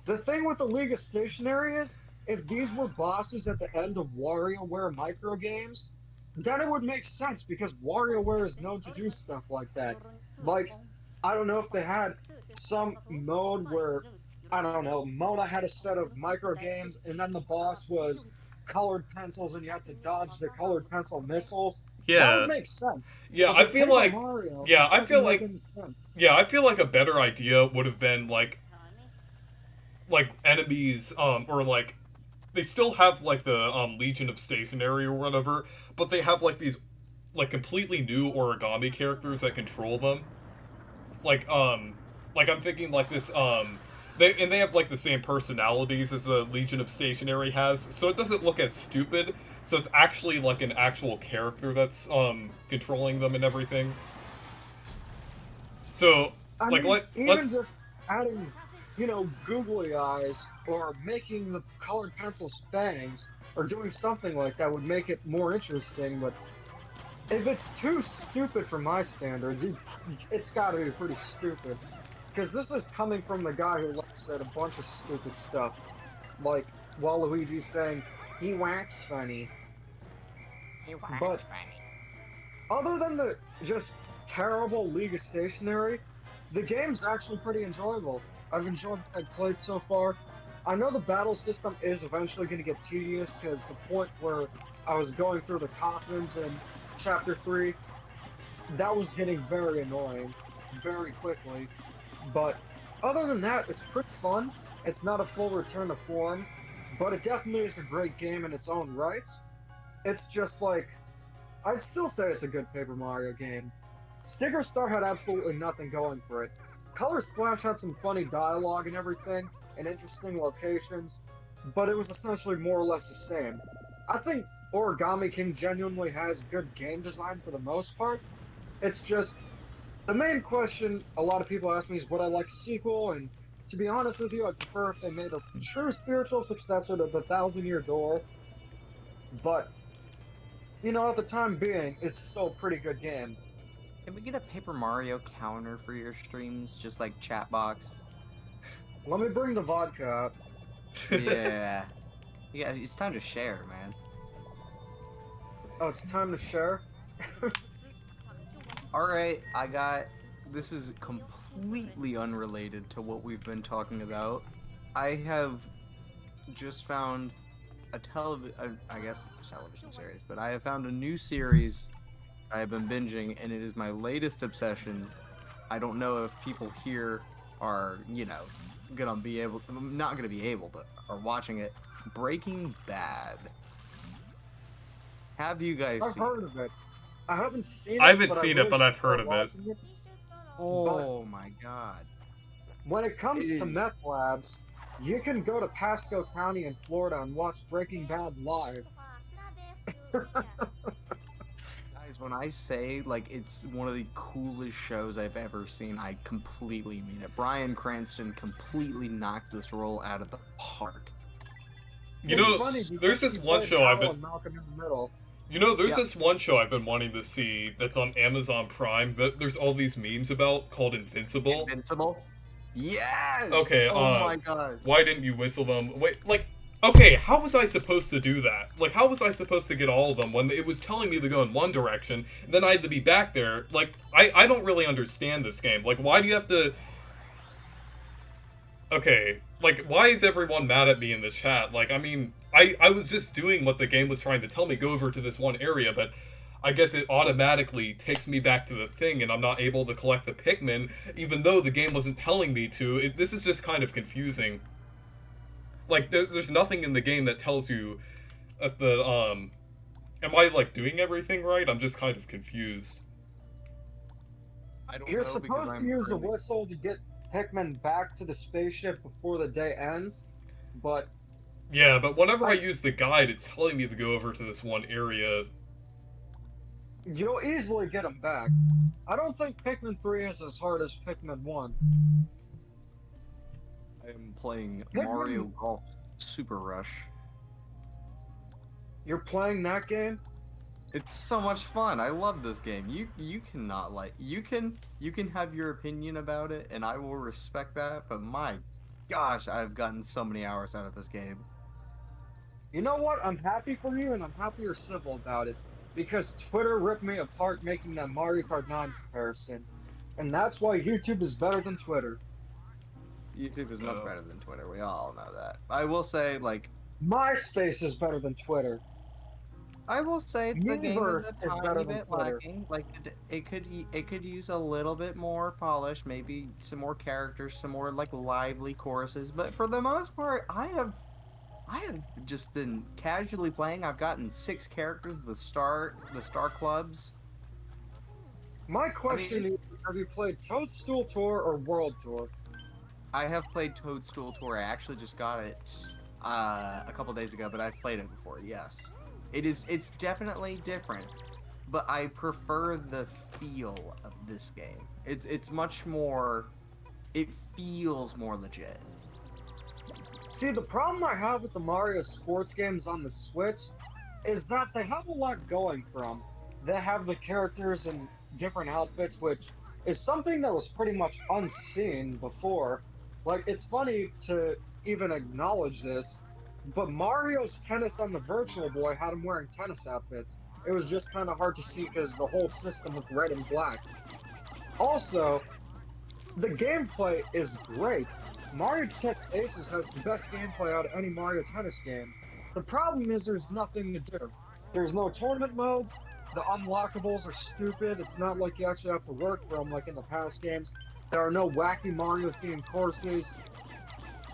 the thing with the League of Stationery is, if these were bosses at the end of WarioWare micro games, then it would make sense because WarioWare is known to do stuff like that. Like, I don't know if they had some mode where, I don't know, Mona had a set of micro games and then the boss was colored pencils and you had to dodge the colored pencil missiles. That Yeah. would make sense. Yeah, But I with feel Paper like Mario, yeah, it I doesn't feel make like any sense. yeah, I feel like a better idea would have been like enemies or like they still have like the Legion of Stationery or whatever, but they have like these like completely new origami characters that control them. Like like I'm thinking like this they have like the same personalities as the Legion of Stationery has, so it doesn't look as stupid. So it's actually like an actual character that's controlling them and everything. So I like mean, even let's just adding, googly eyes or making the colored pencils fangs or doing something like that would make it more interesting. But if it's too stupid for my standards, it's got to be pretty stupid. Because this is coming from the guy who said a bunch of stupid stuff, like Waluigi's saying he whacks funny. But other than the just terrible League of Stationery, the game's actually pretty enjoyable. I've enjoyed what I've played so far. I know the battle system is eventually going to get tedious because the point where I was going through the coffins in Chapter 3, that was getting very annoying very quickly. But other than that, it's pretty fun. It's not a full return to form, but it definitely is a great game in its own rights. It's just like, I'd still say it's a good Paper Mario game. Sticker Star had absolutely nothing going for it. Color Splash had some funny dialogue and everything, and interesting locations, but it was essentially more or less the same. I think Origami King genuinely has good game design for the most part. It's just, the main question a lot of people ask me is would I like a sequel, and to be honest with you, I'd prefer if they made a true spiritual successor to the Thousand Year Door, but, at the time being, it's still a pretty good game. Can we get a Paper Mario counter for your streams, just like chat box? Let me bring the vodka up. Yeah. Yeah, it's time to share, man. Oh, it's time to share? Alright, this is completely unrelated to what we've been talking about. I have just found I guess it's a television series, but I have found a new series I have been binging, and it is my latest obsession. I don't know if people here are, not gonna be able, but are watching it. Breaking Bad. Have you guys I've seen heard of it. I haven't seen it. I haven't but seen really it, but I've heard started of it. watching Oh my god. When it comes to Ew. meth labs, you can go to Pasco County in Florida and watch Breaking Bad live. Guys, when I say, like, it's one of the coolest shows I've ever seen, I completely mean it. Bryan Cranston completely knocked this role out of the park. You It's know, funny because there's this he one played show I've Kyle been and Malcolm in the Middle. there's Yeah. this one show I've been wanting to see that's on Amazon Prime that there's all these memes about called Invincible. Invincible? Yes! Okay, Oh my god. Why didn't you whistle them? Wait, like, okay, how was I supposed to do that? Like, how was I supposed to get all of them when it was telling me to go in one direction, and then I had to be back there? Like, I don't really understand this game. Like, why do you have to... Okay, like, why is everyone mad at me in the chat? Like, I mean, I was just doing what the game was trying to tell me, go over to this one area, but I guess it automatically takes me back to the thing, and I'm not able to collect the Pikmin, even though the game wasn't telling me to. This is just kind of confusing. Like, there's nothing in the game that tells you that am I, like, doing everything right? I'm just kind of confused. I don't You're know because supposed to I'm use a really- whistle to get Pikmin back to the spaceship before the day ends, but Yeah, but whenever I use the guide, it's telling me to go over to this one area. You'll easily get them back. I don't think Pikmin 3 is as hard as Pikmin 1. I am playing Pikmin- Mario Golf Super Rush. You're playing that game? It's so much fun. I love this game. You cannot like you can have your opinion about it, and I will respect that. But my gosh, I've gotten so many hours out of this game. You know what? I'm happy for you, and I'm happy you're civil about it. Because Twitter ripped me apart making that Mario Kart 9 comparison. And that's why YouTube is better than Twitter. YouTube is much better than Twitter. We all know that. I will say, like, MySpace is better than Twitter. I will say the game Miiverse is is a better tiny than bit Twitter. lacking. Like it could use a little bit more polish, maybe some more characters, some more like lively choruses. But for the most part, I have just been casually playing. I've gotten 6 characters with the star clubs. My question is, have you played Toadstool Tour or World Tour? I have played Toadstool Tour. I actually just got it a couple days ago, but I've played it before. Yes, it's definitely different, but I prefer the feel of this game. It's much more. It feels more legit. See, the problem I have with the Mario sports games on the Switch is that they have a lot going for them. They have the characters in different outfits, which is something that was pretty much unseen before. Like, it's funny to even acknowledge this, but Mario's tennis on the Virtual Boy had him wearing tennis outfits. It was just kind of hard to see because the whole system was red and black. Also, the gameplay is great. Mario Tennis Aces has the best gameplay out of any Mario Tennis game. The problem is there's nothing to do. There's no tournament modes, the unlockables are stupid, it's not like you actually have to work for them like in the past games. There are no wacky Mario-themed courses.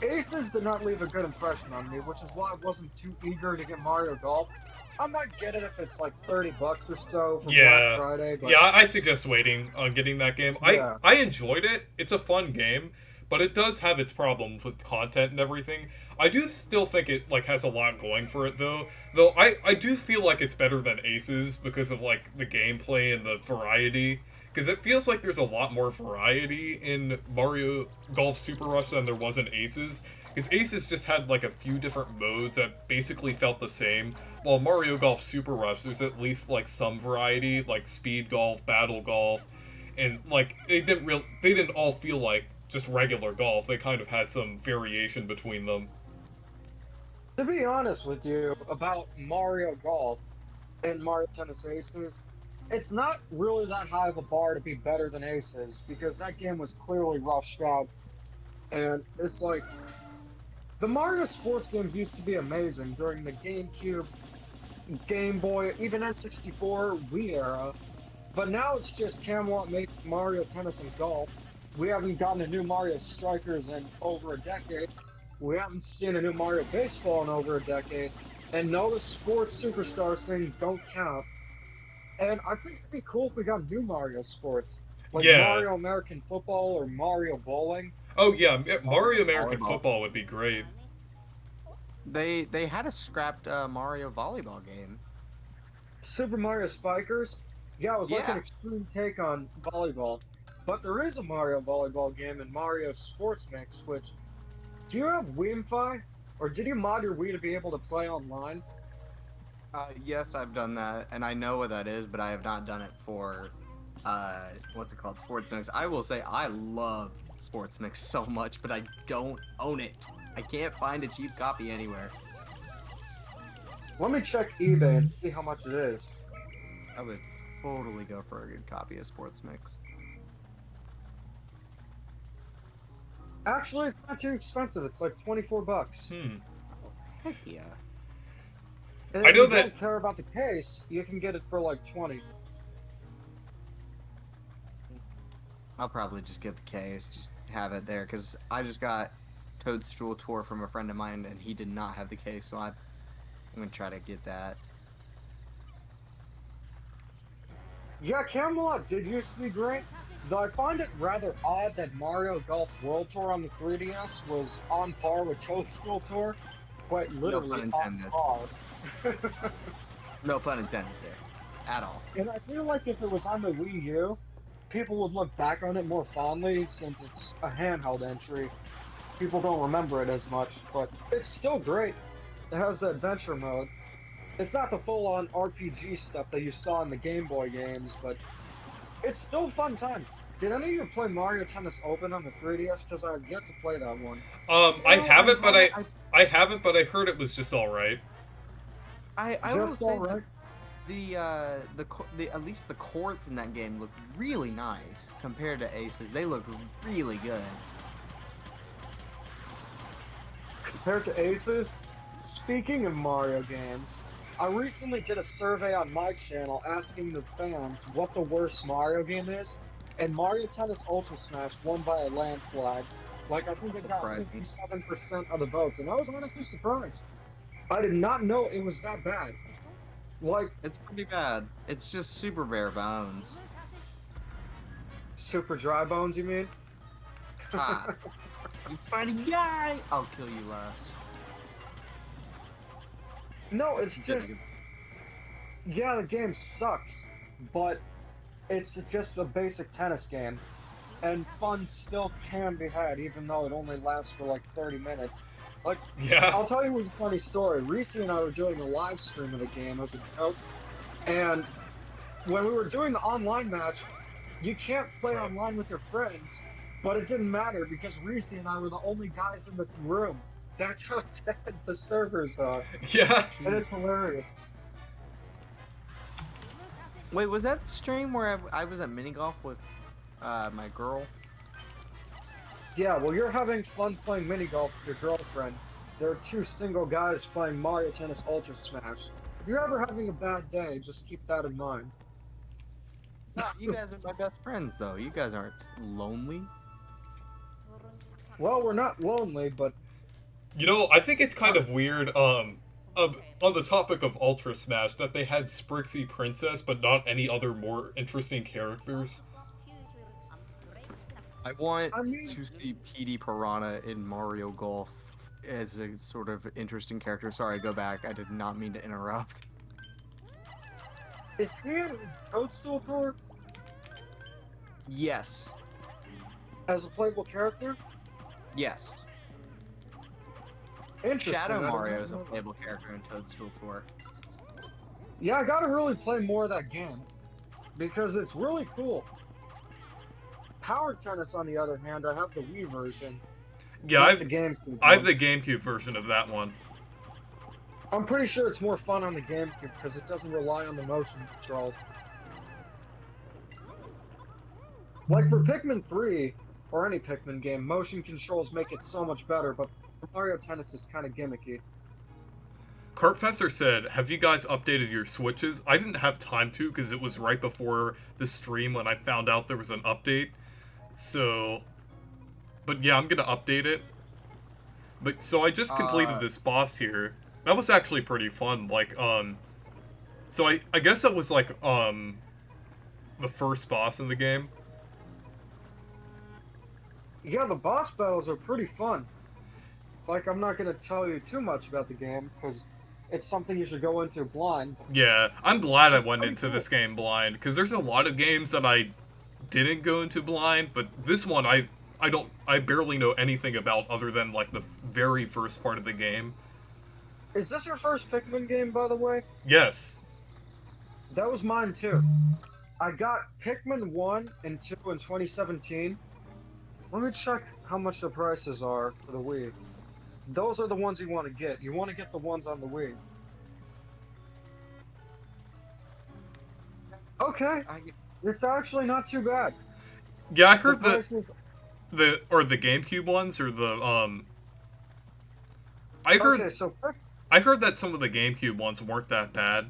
Aces did not leave a good impression on me, which is why I wasn't too eager to get Mario Golf. I might get it if it's like $30 or so for Black Friday. But... yeah, I suggest waiting on getting that game. Yeah. I enjoyed it. It's a fun game, but it does have its problems with content and everything. I do still think it like has a lot going for it though. Though I do feel like it's better than Aces because of like the gameplay and the variety. Because it feels like there's a lot more variety in Mario Golf Super Rush than there was in Aces. Because Aces just had like a few different modes that basically felt the same. While Mario Golf Super Rush, there's at least like some variety, like speed golf, battle golf, and like they didn't all feel like just regular golf. They kind of had some variation between them. To be honest with you about Mario Golf and Mario Tennis Aces, it's not really that high of a bar to be better than Aces, because that game was clearly rushed out. And it's like, the Mario sports games used to be amazing during the GameCube, Game Boy, even N64, Wii era. But now it's just Camelot make Mario Tennis and Golf. We haven't gotten a new Mario Strikers in over a decade. We haven't seen a new Mario Baseball in over a decade. And no, the sports superstars thing don't count. And I think it'd be cool if we got new Mario sports. Like Mario American Football or Mario Bowling. Oh yeah, Mario American Football would be great. They had a scrapped Mario volleyball game. Super Mario Spikers? Yeah, it was like an extreme take on volleyball. But there is a Mario volleyball game in Mario Sports Mix, which... Do you have Wii'Fi? Or did you mod your Wii to be able to play online? Yes, I've done that, and I know what that is, but I have not done it for, what's it called, Sports Mix. I will say I love Sports Mix so much, but I don't own it. I can't find a cheap copy anywhere. Let me check eBay and see how much it is. I would totally go for a good copy of Sports Mix. Actually, it's not too expensive. It's like $24. Heck yeah. And I if know you that... don't care about the case, you can get it for like $20. I'll probably just get the case, just have it there, because I just got Toadstool Tour from a friend of mine, and he did not have the case, so I'm going to try to get that. Yeah, Camelot did used to be great, though I find it rather odd that Mario Golf World Tour on the 3DS was on par with Toadstool Tour. quite literally pun on intended. par. No pun intended there, at all. And I feel like if it was on the Wii U, people would look back on it more fondly since it's a handheld entry. People don't remember it as much, but it's still great. It has the adventure mode. It's not the full-on RPG stuff that you saw in the Game Boy games, but it's still a fun time. Did any of you play Mario Tennis Open on the 3DS? Because I've yet to play that one. I haven't, but I haven't, but I heard it was just all right. I will Just say alright. the at least the courts in that game look really nice compared to Aces. They look really good. Compared to Aces, speaking of Mario games, I recently did a survey on my channel asking the fans what the worst Mario game is, and Mario Tennis Ultra Smash won by a landslide. Like, I think it got Surprising. 57% of the votes, and I was honestly surprised. I did not know it was that bad. Like, It's pretty bad. It's just super bare bones. super dry bones, you mean? Ah, you funny guy! I'll kill you last. No, it's just, yeah, the game sucks, but it's just a basic tennis game, and fun still can be had, even though it only lasts for like 30 minutes. Like, Yeah. I'll tell you a funny story. Reese and I were doing a live stream of the game as a joke, and when we were doing the online match, you can't play online with your friends, but it didn't matter because Reese and I were the only guys in the room. That's how dead the servers are, Yeah. and it's hilarious. Wait, was that the stream where I was at mini golf with my girl? Yeah, well, you're having fun playing mini golf with your girlfriend. There are two single guys playing Mario Tennis Ultra Smash. If you're ever having a bad day, just keep that in mind. No, you guys are my best friends, though. You guys aren't lonely. Well, we're not lonely, but You know, I think it's kind of weird, on the topic of Ultra Smash, that they had Sprixie Princess, but not any other more interesting characters. I want I mean- to see PD Piranha in Mario Golf as a sort of interesting character. Sorry, go back. I did not mean to interrupt. is he in Toadstool Tour Yes. as a playable character? Yes. Interesting. I Shadow didn't Mario is a know. playable character in Toadstool Tour. Yeah, I gotta really play more of that game because it's really cool. Power Tennis, on the other hand, I have the Wii version. Yeah, not the GameCube I have one. the GameCube version of that one. I'm pretty sure it's more fun on the GameCube because it doesn't rely on the motion controls. Like for Pikmin 3, or any Pikmin game, motion controls make it so much better, but for Mario Tennis it's kind of gimmicky. Cartfester said, have you guys updated your Switches? I didn't have time to because it was right before the stream when I found out there was an update. So, but yeah, I'm gonna update it. But, so I just completed this boss here. That was actually pretty fun, like, so I guess that was like, the first boss in the game. Yeah, the boss battles are pretty fun. Like, I'm not gonna tell you too much about the game, because it's something you should go into blind. Yeah, I'm glad I went Pretty into cool. this game blind, because there's a lot of games that I didn't go into blind, but this one I barely know anything about other than like the very first part of the game. Is this your first Pikmin game, by the way? Yes. That was mine too. I got Pikmin 1 and 2 in 2017. Let me check how much the prices are for the Wii. Those are the ones you want to get. You want to get the ones on the Wii. Okay, it's actually not too bad. Yeah, I heard the prices. the GameCube ones or the I heard Okay, so I heard that some of the GameCube ones weren't that bad.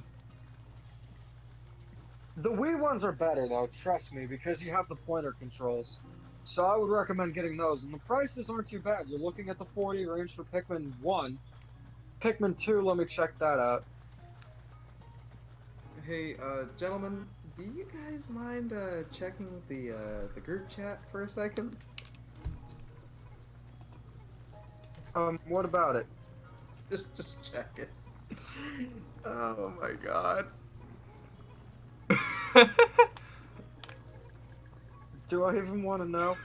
the Wii ones are better though, trust me, because you have the pointer controls. So I would recommend getting those, and the prices aren't too bad. You're looking at the 40 range for Pikmin 1. Pikmin 2, let me check that out. Hey, gentlemen, do you guys mind checking the group chat for a second? What about it? Just check it. Oh my god. Do I even want to know?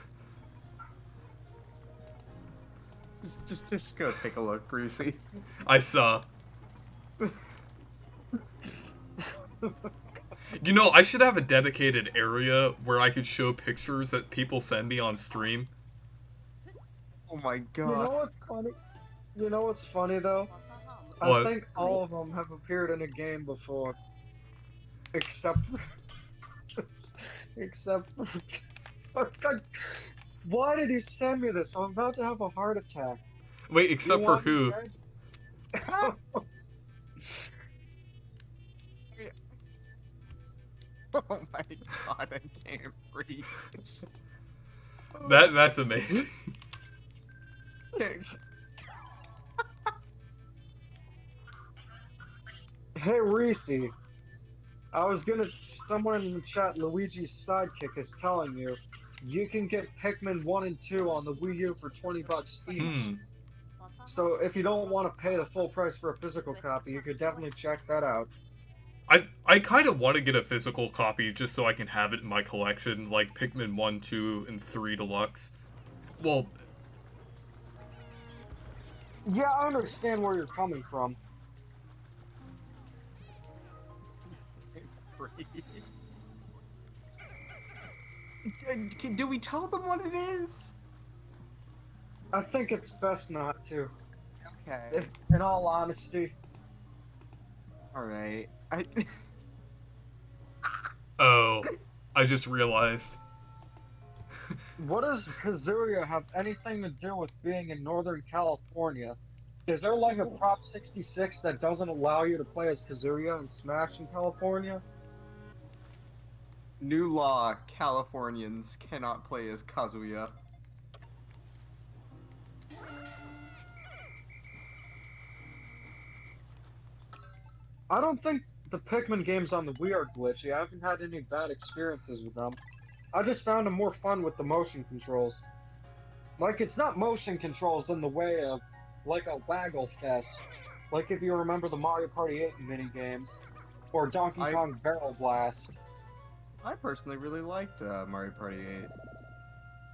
Just go take a look, Greasy. I saw. You know, I should have a dedicated area where I could show pictures that people send me on stream. Oh my You know god. what's funny? You know what's funny though? What? I think all of them have appeared in a game before, except except. Why did you send me this? I'm about to have a heart attack. Wait, You except for want me who? dead? Oh my god, I can't breathe. That's amazing. Hey Reese, I was gonna. Someone in the chat, Luigi's sidekick, is telling you, you can get Pikmin 1 and 2 on the Wii U for $20 each. So if you don't want to pay the full price for a physical copy, you could definitely check that out. I kind of want to get a physical copy just so I can have it in my collection, like Pikmin 1, 2, and 3 Deluxe. Well, Yeah, I understand where you're coming from. Do we tell them what it is? I think it's best not to. Okay. In all honesty. Alright. oh, I just realized. What does Kazuya have anything to do with being in Northern California? Is there like a Prop 66 that doesn't allow you to play as Kazuya and Smash in California? New law, Californians cannot play as Kazuya. I don't think the Pikmin games on the Wii are glitchy. I haven't had any bad experiences with them. I just found them more fun with the motion controls. Like, it's not motion controls in the way of, like, a Waggle Fest. Like, if you remember the Mario Party 8 minigames, or Donkey Kong's Barrel Blast. I personally really liked Mario Party 8.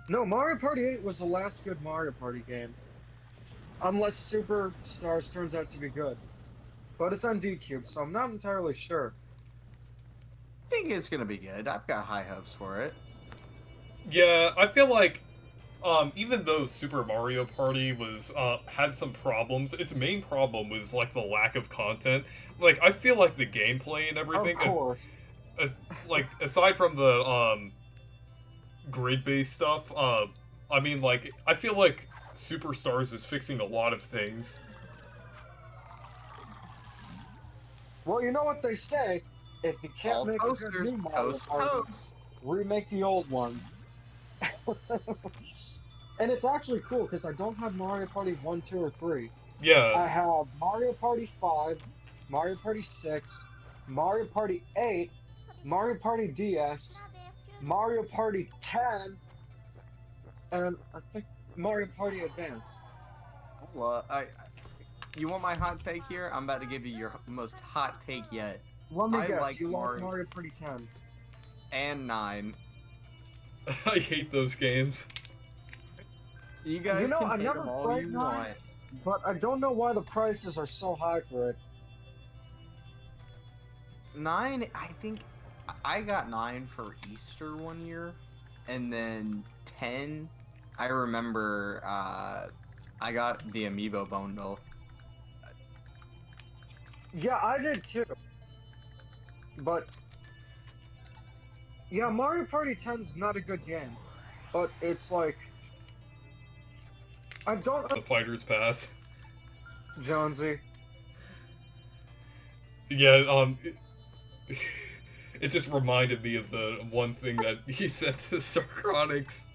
No, Mario Party 8 was the last good Mario Party game. Unless Superstars turns out to be good. But it's on D-Cube, so I'm not entirely sure. I think it's gonna be good. I've got high hopes for it. Yeah, I feel like, even though Super Mario Party was, had some problems, its main problem was, like, the lack of content. Like, I feel like the gameplay and everything, Of course. like, aside from the, grid-based stuff, I mean, like, I feel like Superstars is fixing a lot of things. Well, you know what they say, if you can't All make toasters, a good new Mario toast, Party, toast. remake the old one. And it's actually cool, because I don't have Mario Party 1, 2, or 3. I Yeah, have Mario Party 5, Mario Party 6, Mario Party 8, Mario Party DS, Mario Party 10, and I think Mario Party Advance. Well, you want my hot take here? I'm about to give you your most hot take yet. Let me I guess, like you like Mario- Mario Party 10. And 9. I hate those games. You guys You know, can I hate never them all played you 9. want. But I don't know why the prices are so high for it. 9, I think I got 9 for Easter one year, and then 10, I remember I got the Amiibo bundle. Yeah, I did too. But yeah, Mario Party 10's not a good game. But it's like I don't The Fighter's Pass. Jonesy. Yeah, it just reminded me of the one thing that he said to Sarcronix.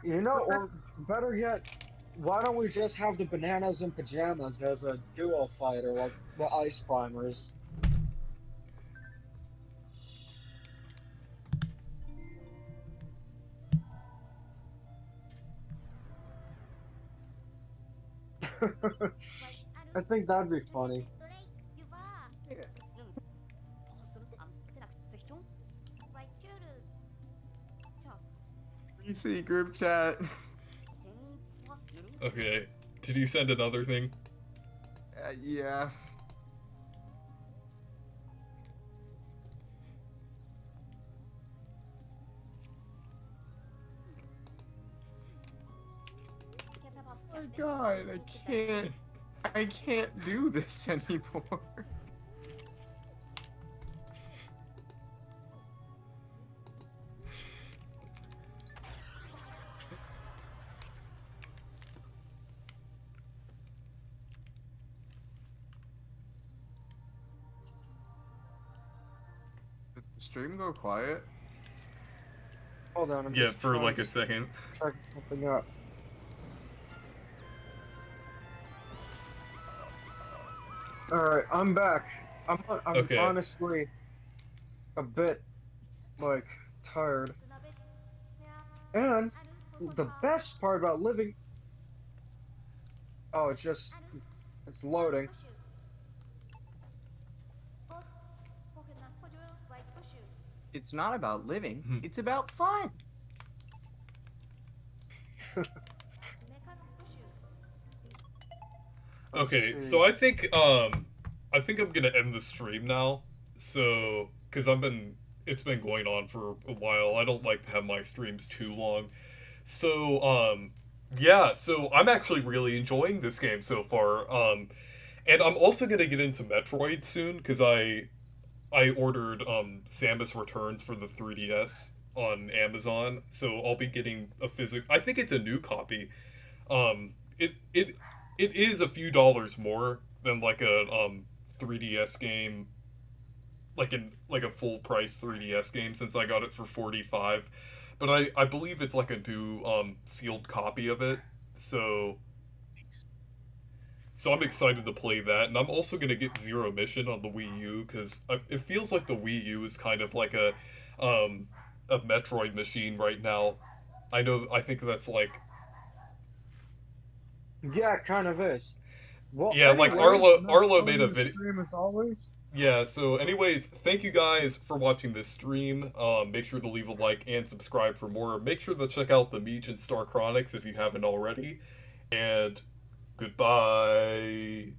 You know, or better yet, why don't we just have the bananas and pajamas as a duo fighter like the Ice Climbers? I think that'd be funny. PC group chat. Okay. Did you send another thing? Yeah. Oh my god, I can't do this anymore. Did the stream go quiet? Hold on, I'm Yeah, just for trying like to a second. check something up. Alright, I'm back. I'm Okay. honestly a bit, like, tired. And the best part about living... Oh, it's loading. It's not about living, Hmm. it's about fun. Let's Okay, see. so I think I'm gonna end the stream now. So, because it's been going on for a while. I don't like to have my streams too long. So, yeah, so I'm actually really enjoying this game so far. And I'm also gonna get into Metroid soon because I ordered Samus Returns for the 3DS on Amazon, so I'll be getting a physical. I think it's a new copy. It is a few dollars more than like a 3DS game, like a full price 3DS game since I got it for 45. But I believe it's like a new sealed copy of it. So I'm excited to play that, and I'm also gonna get Zero Mission on the Wii U because it feels like the Wii U is kind of like a Metroid machine right now. I think that's like Yeah, it kind of is. Well, yeah, like anyways, nice Arlo made a joining the video. stream as always. Yeah, so anyways, thank you guys for watching this stream. Make sure to leave a like and subscribe for more. Make sure to check out the Meech and Star Chronics if you haven't already. And goodbye.